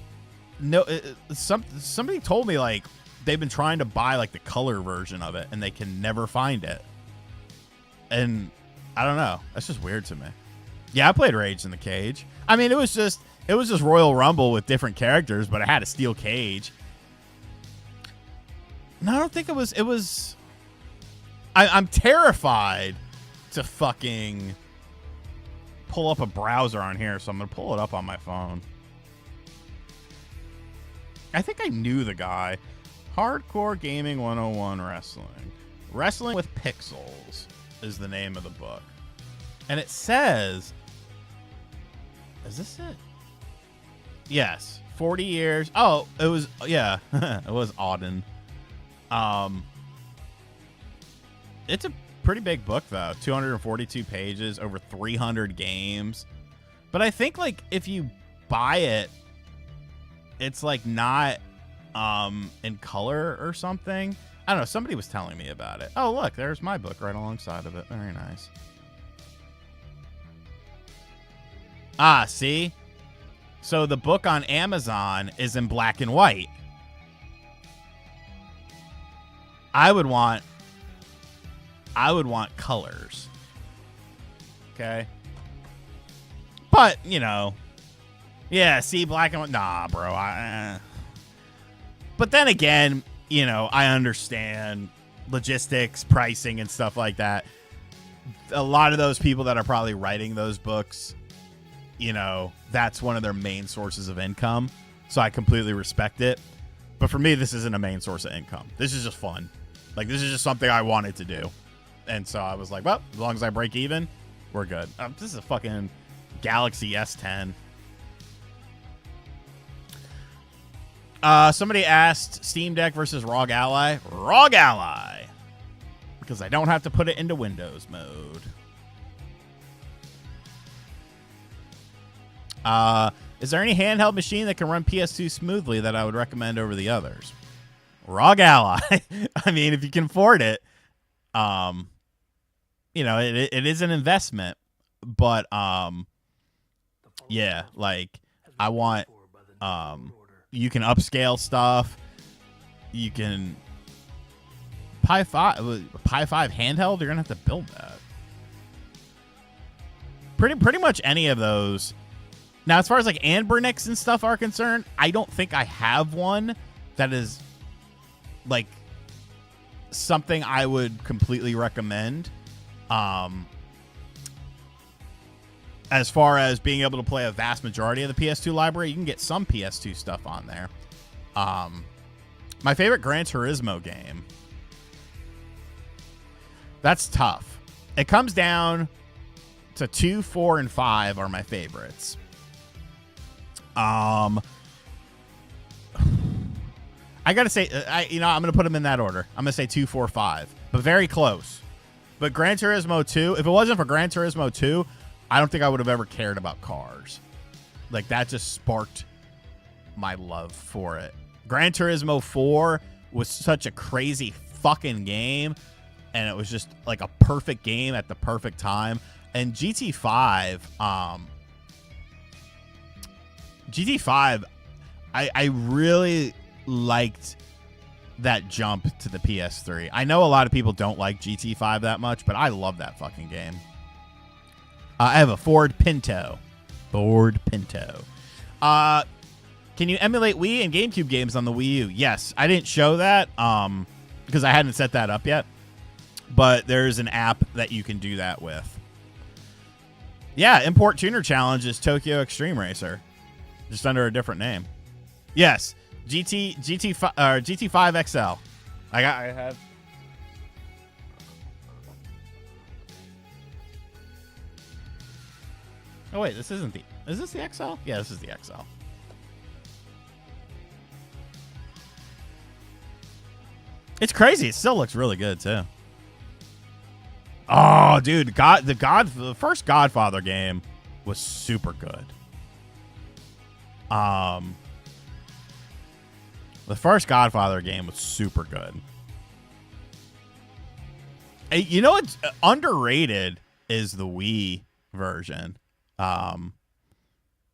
no, somebody told me like they've been trying to buy like the color version of it and they can never find it. And I don't know. That's just weird to me. Yeah, I played Rage in the Cage. I mean, it was just Royal Rumble with different characters, but it had a steel cage. No, I don't think it was. I'm terrified to fucking pull up a browser on here, so I'm gonna pull it up on my phone. I think I knew the guy. Hardcore Gaming 101 Wrestling. Wrestling with Pixels is the name of the book. And it says, is this it? Yes. 40 years. Oh, it was, yeah. It was Auden. It's a pretty big book, though. 242 pages, over 300 games. But I think, like, if you buy it, it's, like, not in color or something. I don't know. Somebody was telling me about it. Oh, look. There's my book right alongside of it. Very nice. Ah, see? So the book on Amazon is in black and white. I would want colors. Okay? But, you know. Yeah, see, black and white. Nah, bro. But then again, you know, I understand logistics, pricing, and stuff like that. A lot of those people that are probably writing those books, you know, that's one of their main sources of income. So I completely respect it. But for me, this isn't a main source of income. This is just fun. Like, this is just something I wanted to do. And so I was like, well, as long as I break even, we're good. This is a fucking Galaxy S10. Somebody asked Steam Deck versus ROG Ally. ROG Ally. because I don't have to put it into Windows mode. Is there any handheld machine that can run PS2 smoothly that I would recommend over the others? ROG Ally. I mean, if you can afford it, it is an investment, but yeah, like I want you can upscale stuff. You can Pi 5 handheld, you're gonna have to build that. Pretty much any of those. Now, as far as like Anbernics and stuff are concerned, I don't think I have one that is like something I would completely recommend. As far as being able to play a vast majority of the PS2 library, you can get some PS2 stuff on there. My favorite Gran Turismo game. That's tough. It comes down to 2, 4, and 5 are my favorites. I gotta say, I'm gonna put them in that order. I'm gonna say 2, 4, 5, but very close. But Gran Turismo 2, if it wasn't for Gran Turismo 2, I don't think I would have ever cared about cars. Like, that just sparked my love for it. Gran Turismo 4 was such a crazy fucking game, and it was just like a perfect game at the perfect time. And GT5, I really liked that jump to the PS3. I know a lot of people don't like GT5 that much, but I love that fucking game. I have a Ford Pinto. Can you emulate Wii and GameCube games on the Wii U? Yes. I didn't show that because I hadn't set that up yet. But there's an app that you can do that with. Yeah, Import Tuner Challenge is Tokyo Extreme Racer. Just under a different name. Yes. GT5 XL. I have. Oh wait, this isn't the. Is this the XL? Yeah, this is the XL. It's crazy. It still looks really good too. Oh, dude, the first Godfather game was super good. The first Godfather game was super good. Hey, you know what's underrated is the Wii version.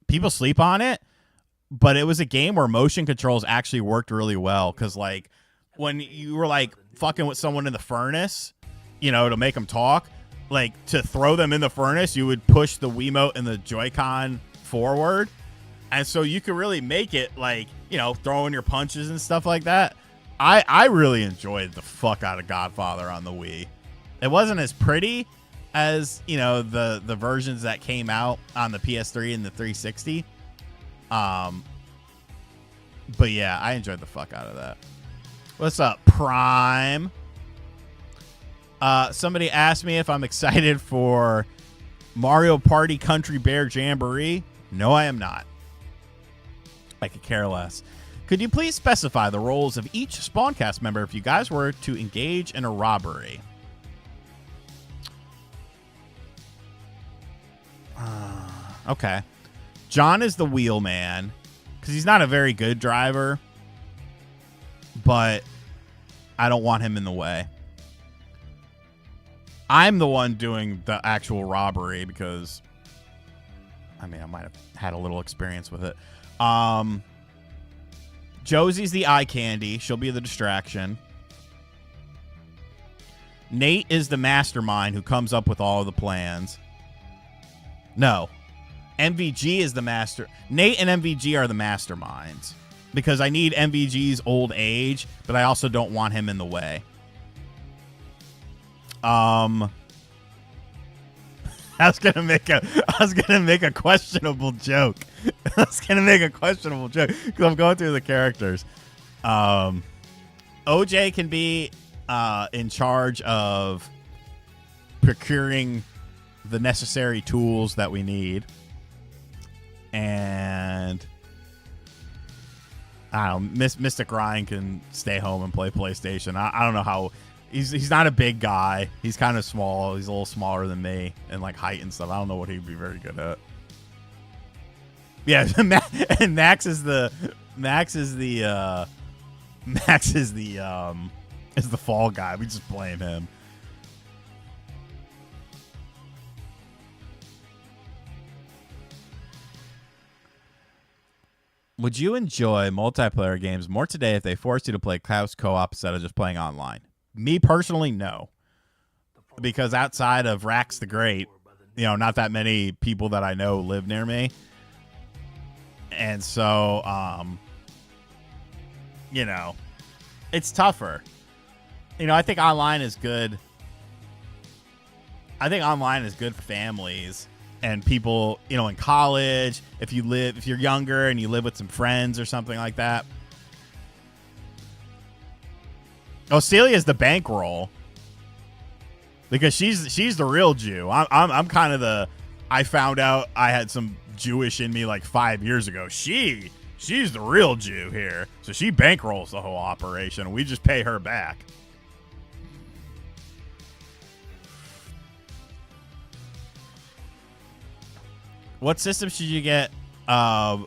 People sleep on it, but it was a game where motion controls actually worked really well. Because, like, when you were, like, fucking with someone in the furnace, you know, to make them talk, like, to throw them in the furnace, you would push the Wiimote and the Joy-Con forward. And so you could really make it, like, you know, throwing your punches and stuff like that. I really enjoyed the fuck out of Godfather on the Wii. It wasn't as pretty as, you know, the versions that came out on the PS3 and the 360. But yeah, I enjoyed the fuck out of that. What's up, Prime? Somebody asked me if I'm excited for Mario Party Country Bear Jamboree. No, I am not. I could care less. Could you please specify the roles of each Spawncast member if you guys were to engage in a robbery? Okay. John is the wheelman because he's not a very good driver, but I don't want him in the way. I'm the one doing the actual robbery because, I mean, I might have had a little experience with it. Josie's the eye candy. She'll be the distraction. Nate is the mastermind who comes up with all of the plans. No. MVG is the master. Nate and MVG are the masterminds because I need MVG's old age, but I also don't want him in the way. I was gonna make a questionable joke. because I'm going through the characters. OJ can be in charge of procuring the necessary tools that we need, and I don't know. Mystic Ryan can stay home and play PlayStation. I don't know how He's not a big guy. He's kind of small. He's a little smaller than me and like height and stuff. I don't know what he'd be very good at. Yeah, and Max is the fall guy. We just blame him. Would you enjoy multiplayer games more today if they forced you to play couch co-op instead of just playing online? Me personally, no. Because outside of Rax the Great, not that many people that I know live near me. And so, it's tougher. I think online is good. I think online is good for families and people, in college, if you're younger and you live with some friends or something like that. Oh, Celia's the bankroll. Because she's the real Jew. I'm kind of I found out I had some Jewish in me like 5 years ago. She's the real Jew here. So she bankrolls the whole operation. We just pay her back. What system should you get? I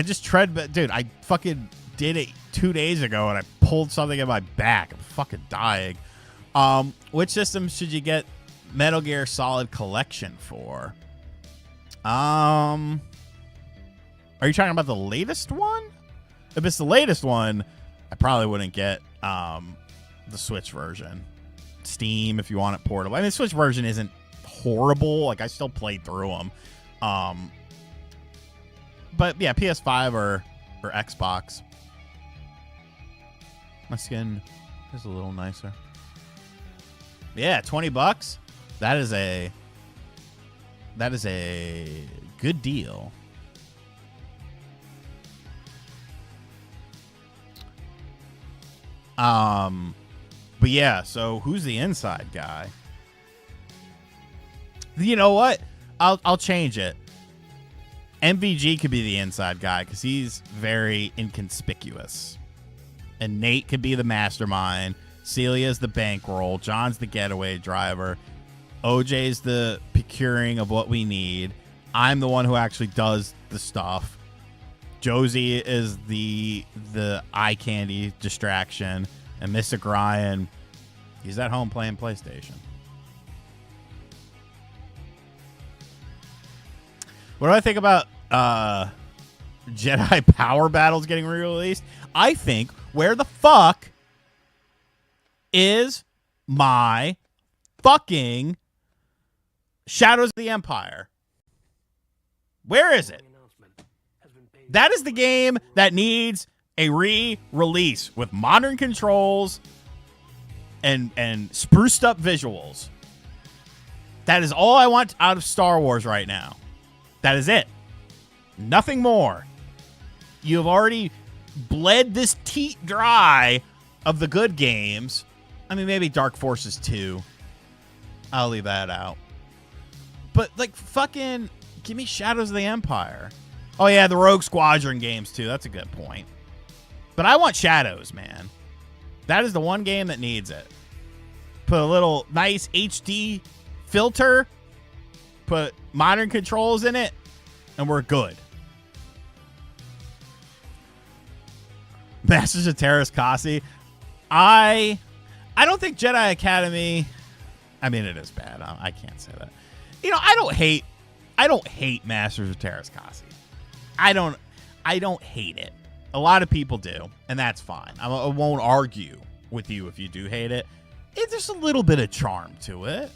just dude, I fucking did it 2 days ago and I pulled something in my back. I'm fucking dying. Which system should you get Metal Gear Solid Collection for? Are you talking about the latest one? If it's the latest one, I probably wouldn't get the Switch version. Steam, if you want it portable. I mean, the Switch version isn't horrible. Like, I still played through them. But yeah, PS5 or Xbox. My skin is a little nicer. Yeah, $20. That is a good deal. But yeah, so who's the inside guy? You know what? I'll change it. MVG could be the inside guy because he's very inconspicuous. And Nate could be the mastermind. Celia's the bankroll. John's the getaway driver. OJ's the procuring of what we need. I'm the one who actually does the stuff. Josie is the eye candy distraction. And Mr. Ryan, he's at home playing PlayStation. What do I think about Jedi Power Battles getting re-released? I think, where the fuck is my fucking Shadows of the Empire? Where is it? That is the game that needs a re-release with modern controls and spruced up visuals. That is all I want out of Star Wars right now. That is it. Nothing more. You have already bled this teat dry of the good games. I mean, maybe Dark Forces 2. I'll leave that out. But, like, fucking give me Shadows of the Empire. Oh, yeah, the Rogue Squadron games, too. That's a good point. But I want Shadows, man. That is the one game that needs it. Put a little nice HD filter. Put modern controls in it. And we're good. Masters of Terras Kasi. I don't think Jedi Academy. I mean, it is bad. I can't say that. I don't hate Masters of Terras Kasi. I don't hate it. A lot of people do, and that's fine. I won't argue with you if you do hate it. It's just a little bit of charm to it.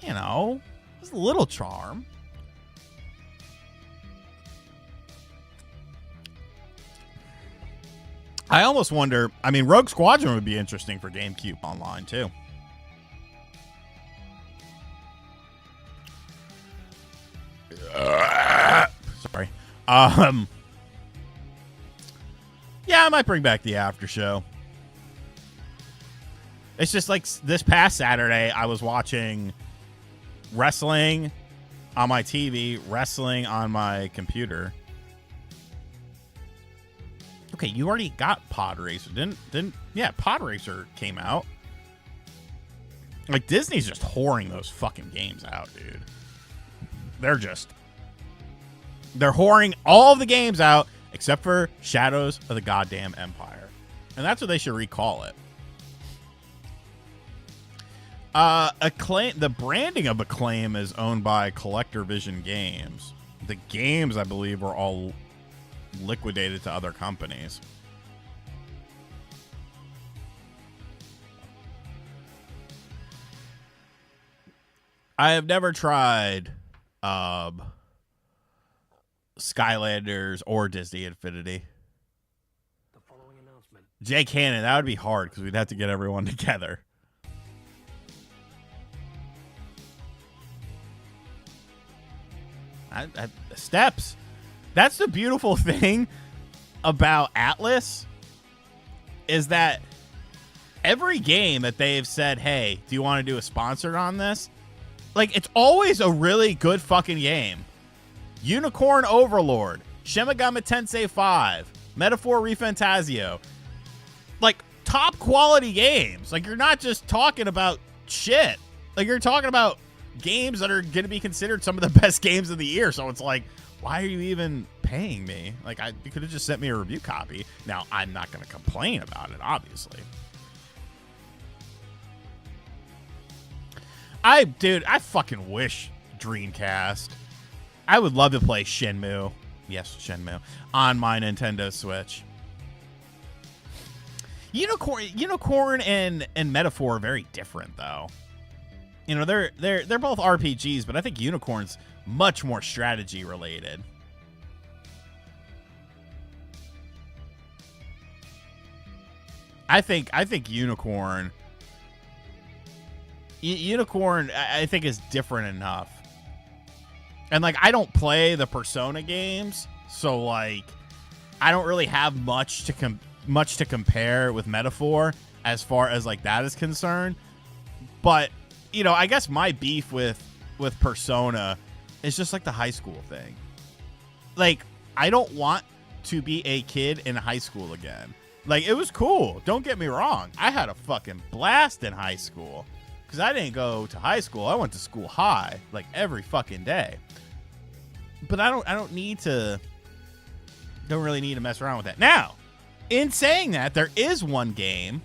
Just a little charm. I almost wonder, I mean, Rogue Squadron would be interesting for GameCube Online, too. Sorry. Yeah, I might bring back the after show. It's just like this past Saturday, I was watching wrestling on my TV, wrestling on my computer. Okay, you already got Pod Racer, didn't? Yeah, Pod Racer came out. Like, Disney's just whoring those fucking games out, dude. They're whoring all of the games out except for Shadows of the Goddamn Empire. And that's what they should recall it. Acclaim, the branding of Acclaim is owned by Collector Vision Games. The games, I believe, were all liquidated to other companies. I have never tried Skylanders or Disney Infinity. The following announcement. Jake Hannon, that would be hard because we'd have to get everyone together. Steps. That's the beautiful thing about Atlas is that every game that they've said, hey, do you want to do a sponsored on this? Like, it's always a really good fucking game. Unicorn Overlord, Shin Megami Tensei 5, Metaphor ReFantazio. Like, top quality games. Like, you're not just talking about shit. Like, you're talking about games that are going to be considered some of the best games of the year. So it's like, why are you even paying me? Like, you could have just sent me a review copy. Now, I'm not going to complain about it, obviously. Dude, I fucking wish Dreamcast. I would love to play Shenmue. Yes, Shenmue. On my Nintendo Switch. Unicorn and Metaphor are very different, though. You know, they're both RPGs, but I think Unicorn's much more strategy related. I think Unicorn I think is different enough. And like, I don't play the Persona games, so like I don't really have much to compare with Metaphor as far as like that is concerned. But you know, I guess my beef with Persona is just like the high school thing. Like, I don't want to be a kid in high school again. Like, it was cool. Don't get me wrong. I had a fucking blast in high school because I didn't go to high school. I went to school high, like every fucking day. But I don't really need to mess around with that. Now, in saying that, there is one game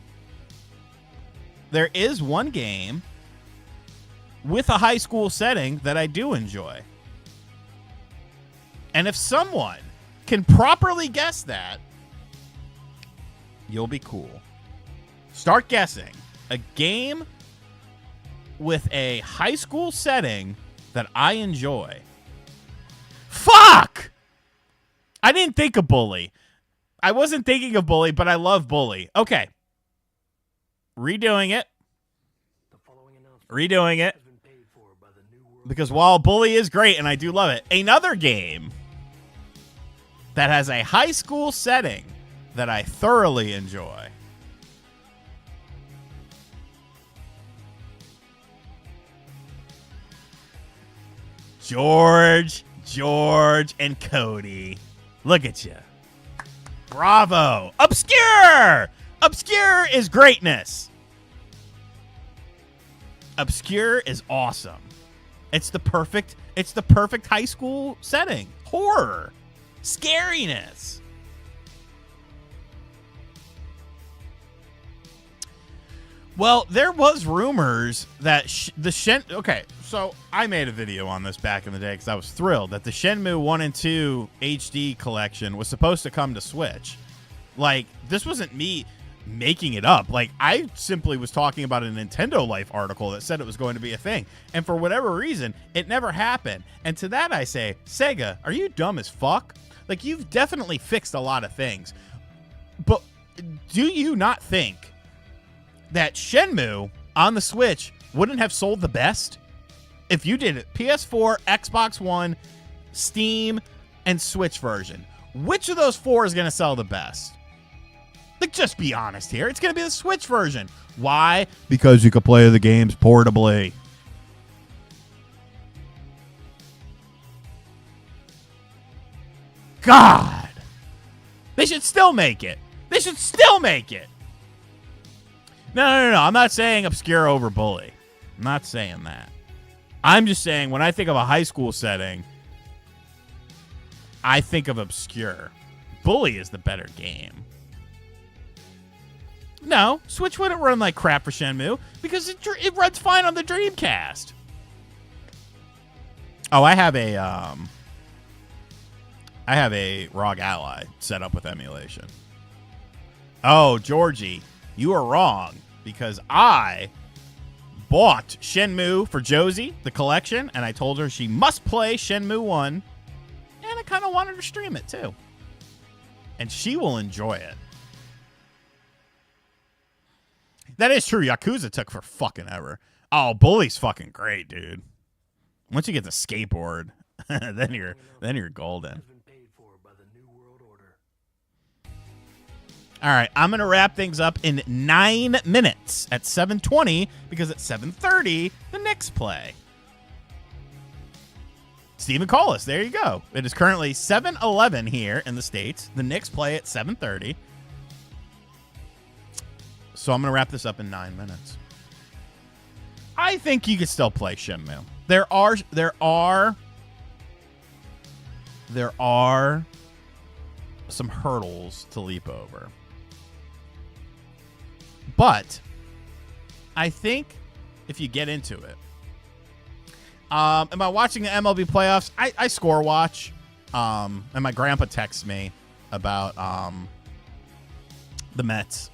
with a high school setting that I do enjoy. And if someone can properly guess that, you'll be cool. Start guessing. A game with a high school setting that I enjoy. Fuck! I didn't think of Bully. I wasn't thinking of Bully, but I love Bully. Okay. Redoing it. Because while Bully is great and I do love it, another game that has a high school setting that I thoroughly enjoy. George, and Cody. Look at you. Bravo. Obscure! Obscure is greatness. Obscure is awesome. It's the perfect high school setting. Horror. Scariness. Well, there was rumors that okay, so I made a video on this back in the day because I was thrilled that the Shenmue 1 and 2 HD collection was supposed to come to Switch. Like, this wasn't me making it up. Like, I simply was talking about a Nintendo Life article that said it was going to be a thing. And for whatever reason, it never happened. And to that I say, Sega, are you dumb as fuck? Like, you've definitely fixed a lot of things. But do you not think that Shenmue on the Switch wouldn't have sold the best if you did it PS4, Xbox One, Steam, and Switch version? Which of those four is going to sell the best? Like, just be honest here. It's going to be the Switch version. Why? Because you can play the games portably. God. They should still make it. No. I'm not saying Obscure over Bully. I'm not saying that. I'm just saying when I think of a high school setting, I think of obscure. Bully is the better game. No, Switch wouldn't run like crap for Shenmue because it runs fine on the Dreamcast. Oh, I have a ROG Ally set up with emulation. Oh, Georgie, you are wrong because I bought Shenmue for Josie, the collection, and I told her she must play Shenmue 1, and I kind of wanted her to stream it too. And she will enjoy it. That is true. Yakuza took for fucking ever. Oh, Bully's fucking great, dude. Once you get the skateboard, then you're golden. All right, I'm going to wrap things up in 9 minutes at 7:20 because at 7:30, the Knicks play. Stephen Collis, there you go. It is currently 7:11 here in the States. The Knicks play at 7:30. So I'm going to wrap this up in 9 minutes. I think you could still play Shenmue. There are some hurdles to leap over. But I think if you get into it, am I watching the MLB playoffs? I score watch. And my grandpa texts me about the Mets.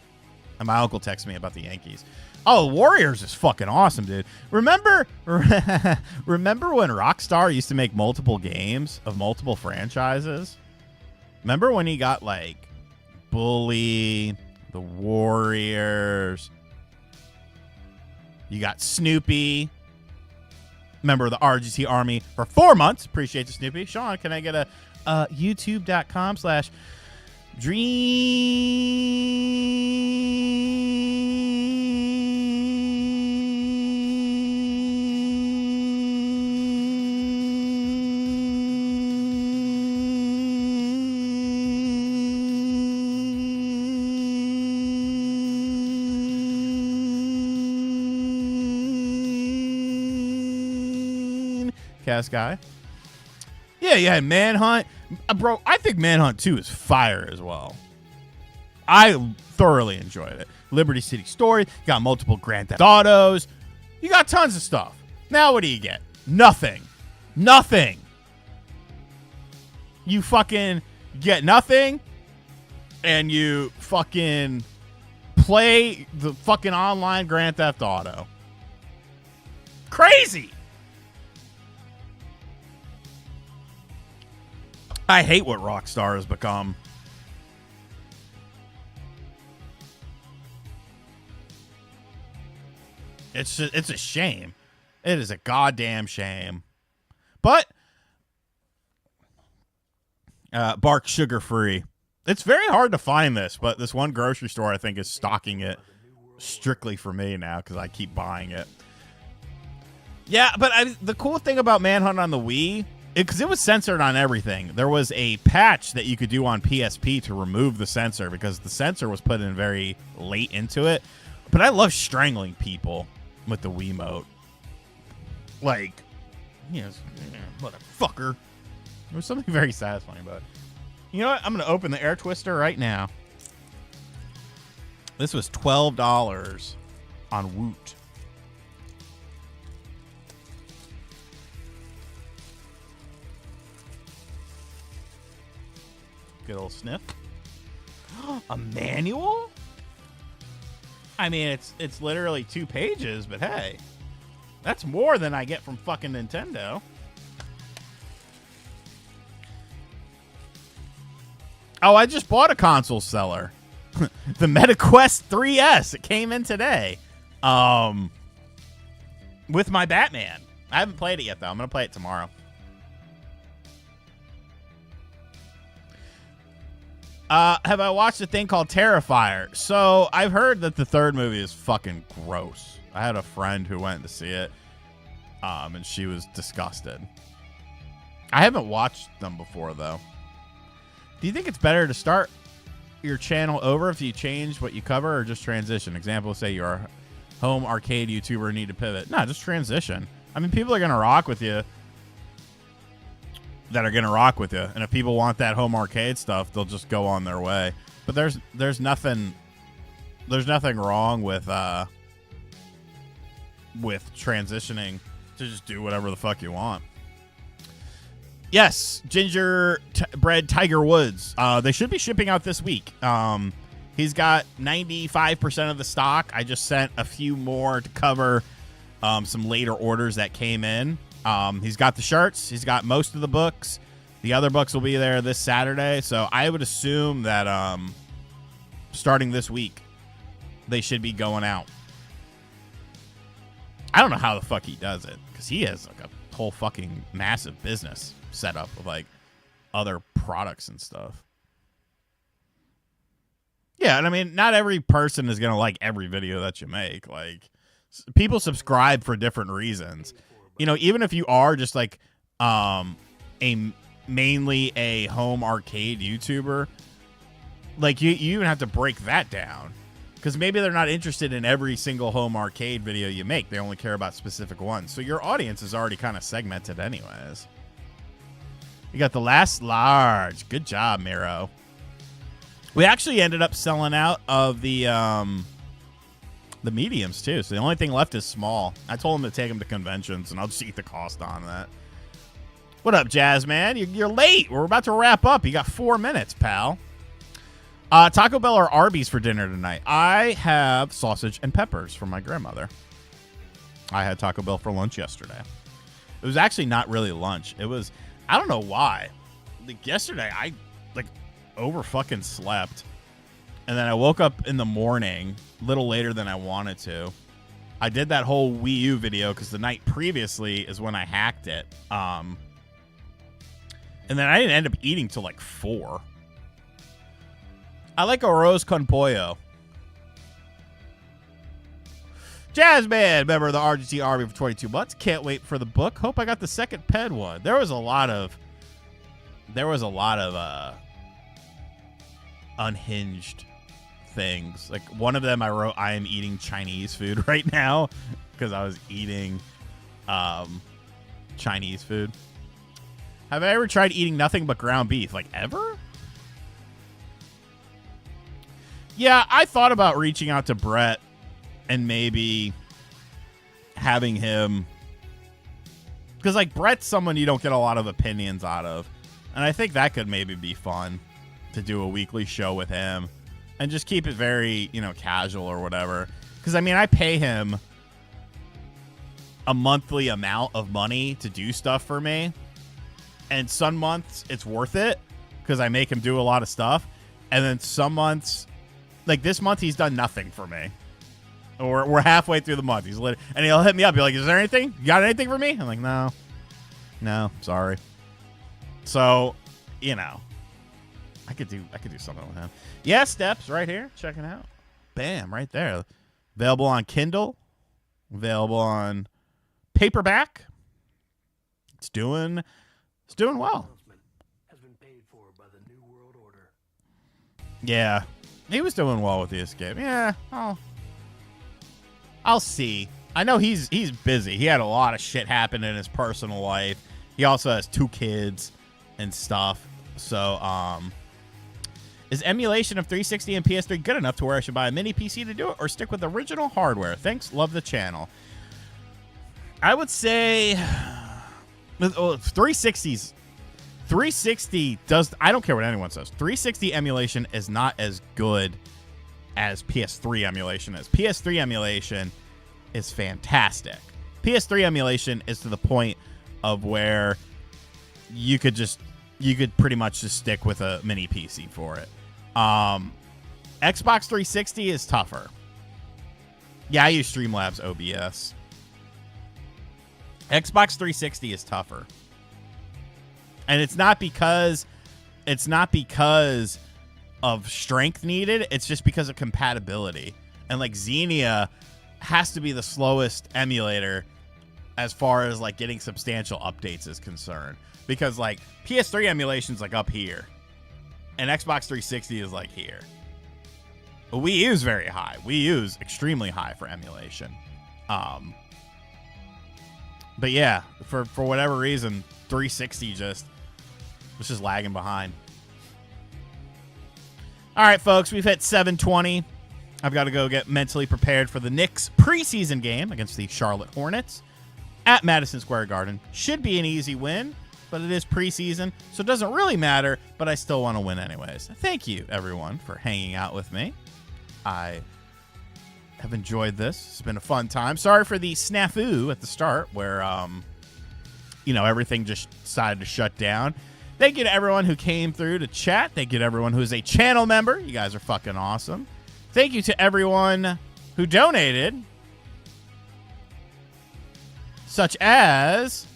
And my uncle texts me about the Yankees. Oh, Warriors is fucking awesome, dude. Remember when Rockstar used to make multiple games of multiple franchises? Remember when he got like Bully, the Warriors, you got Snoopy, member of the RGT Army for 4 months. Appreciate you, Snoopy. Sean, can I get a Cast guy? Yeah, Manhunt. Bro, I think Manhunt 2 is fire as well. I thoroughly enjoyed it. Liberty City Story. You got multiple Grand Theft Autos. You got tons of stuff. Now what do you get? Nothing. You fucking get nothing, and you fucking play the fucking online Grand Theft Auto. Crazy. I hate what Rockstar has become. It's a shame. It is a goddamn shame. But Bark Sugar Free. It's very hard to find this, but this one grocery store I think is stocking it strictly for me now because I keep buying it. Yeah, but the cool thing about Manhunt on the Wii, because it was censored on everything. There was a patch that you could do on PSP to remove the censor because the censor was put in very late into it. But I love strangling people with the Wiimote. Like, yes, motherfucker. There was something very satisfying about it. You know what? I'm going to open the Air Twister right now. This was $12 on Woot. Good old sniff. A manual? I mean, it's literally 2 pages, but hey, that's more than I get from fucking Nintendo. Oh, I just bought a console seller. The MetaQuest 3S. It came in today. With my Batman. I haven't played it yet, though. I'm going to play it tomorrow. Have I watched a thing called Terrifier? So I've heard that the third movie is fucking gross. I had a friend who went to see it, and she was disgusted. I haven't watched them before, though. Do you think it's better to start your channel over if you change what you cover or just transition? Example, say you're home arcade YouTuber need to pivot. No, just transition. I mean, people are going to rock with you that are going to rock with you. And if people want that home arcade stuff, they'll just go on their way. But there's nothing wrong with transitioning to just do whatever the fuck you want. Yes, Gingerbread Tiger Woods. They should be shipping out this week. He's got 95% of the stock. I just sent a few more to cover some later orders that came in. He's got the shirts. He's got most of the books. The other books will be there this Saturday. So I would assume that starting this week, they should be going out. I don't know how the fuck he does it, because he has like a whole fucking massive business set up with like other products and stuff. Yeah, and I mean, not every person is gonna like every video that you make. Like, people subscribe for different reasons. You know, even if you are just like mainly a home arcade YouTuber, like you even have to break that down. Because maybe they're not interested in every single home arcade video you make. They only care about specific ones. So your audience is already kind of segmented anyways. You got the last large. Good job, Miro. We actually ended up selling out of the mediums, too. So the only thing left is small. I told them to take them to conventions, and I'll just eat the cost on that. What up, Jazz, man? You're late. We're about to wrap up. You got 4 minutes, pal. Taco Bell or Arby's for dinner tonight? I have sausage and peppers from my grandmother. I had Taco Bell for lunch yesterday. It was actually not really lunch. It was, I don't know why. Like yesterday, I like over fucking slept. And then I woke up in the morning a little later than I wanted to. I did that whole Wii U video because the night previously is when I hacked it. And then I didn't end up eating till like 4. I like arroz con pollo. Jazzman, member of the RGT Army for 22 months. Can't wait for the book. Hope I got the second ped one. There was a lot of unhinged things. Like one of them I wrote, I am eating Chinese food right now because I was eating Chinese food. Have I ever tried eating nothing but ground beef? Like ever? Yeah, I thought about reaching out to Brett and maybe having him, because like Brett's someone you don't get a lot of opinions out of, and I think that could maybe be fun to do a weekly show with him and just keep it very, casual or whatever. Because I mean, I pay him a monthly amount of money to do stuff for me, and some months it's worth it because I make him do a lot of stuff, and then some months, like this month, he's done nothing for me. We're halfway through the month. He's lit, and he'll hit me up. Be like, "Is there anything? You got anything for me?" I'm like, "No, sorry." So, I could do something with him. Yeah, Steps right here. Check it out. Bam, right there. Available on Kindle. Available on paperback. It's doing well. Has been paid for by the New World Order. Yeah. He was doing well with the escape. Yeah, I'll see. I know he's busy. He had a lot of shit happen in his personal life. He also has 2 kids and stuff. So, is emulation of 360 and PS3 good enough to where I should buy a mini PC to do it or stick with original hardware? Thanks. Love the channel. I would say 360 does. I don't care what anyone says. 360 emulation is not as good as PS3 emulation is. PS3 emulation is fantastic. PS3 emulation is to the point of where you could pretty much just stick with a mini PC for it. Xbox 360 is tougher. Yeah, I use Streamlabs OBS. Xbox 360 is tougher. And it's not because of strength needed. It's just because of compatibility. And like Xenia has to be the slowest emulator as far as like getting substantial updates is concerned. Because like PS3 emulation's like up here. And Xbox 360 is like here. Wii U is very high. Wii U is extremely high for emulation. But yeah, for whatever reason, 360 was just lagging behind. All right, folks, we've hit 7:20. I've got to go get mentally prepared for the Knicks preseason game against the Charlotte Hornets at Madison Square Garden. Should be an easy win, but it is preseason, so it doesn't really matter, but I still want to win anyways. Thank you, everyone, for hanging out with me. I have enjoyed this. It's been a fun time. Sorry for the snafu at the start where, everything just decided to shut down. Thank you to everyone who came through to chat. Thank you to everyone who is a channel member. You guys are fucking awesome. Thank you to everyone who donated, such as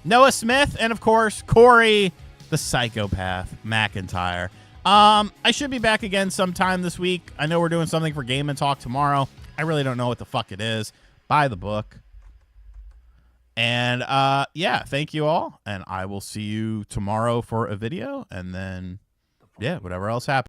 Noah Smith and, of course, Corey, the psychopath, McIntyre. I should be back again sometime this week. I know we're doing something for Game and Talk tomorrow. I really don't know what the fuck it is. Buy the book. And, thank you all. And I will see you tomorrow for a video. And then, whatever else happens.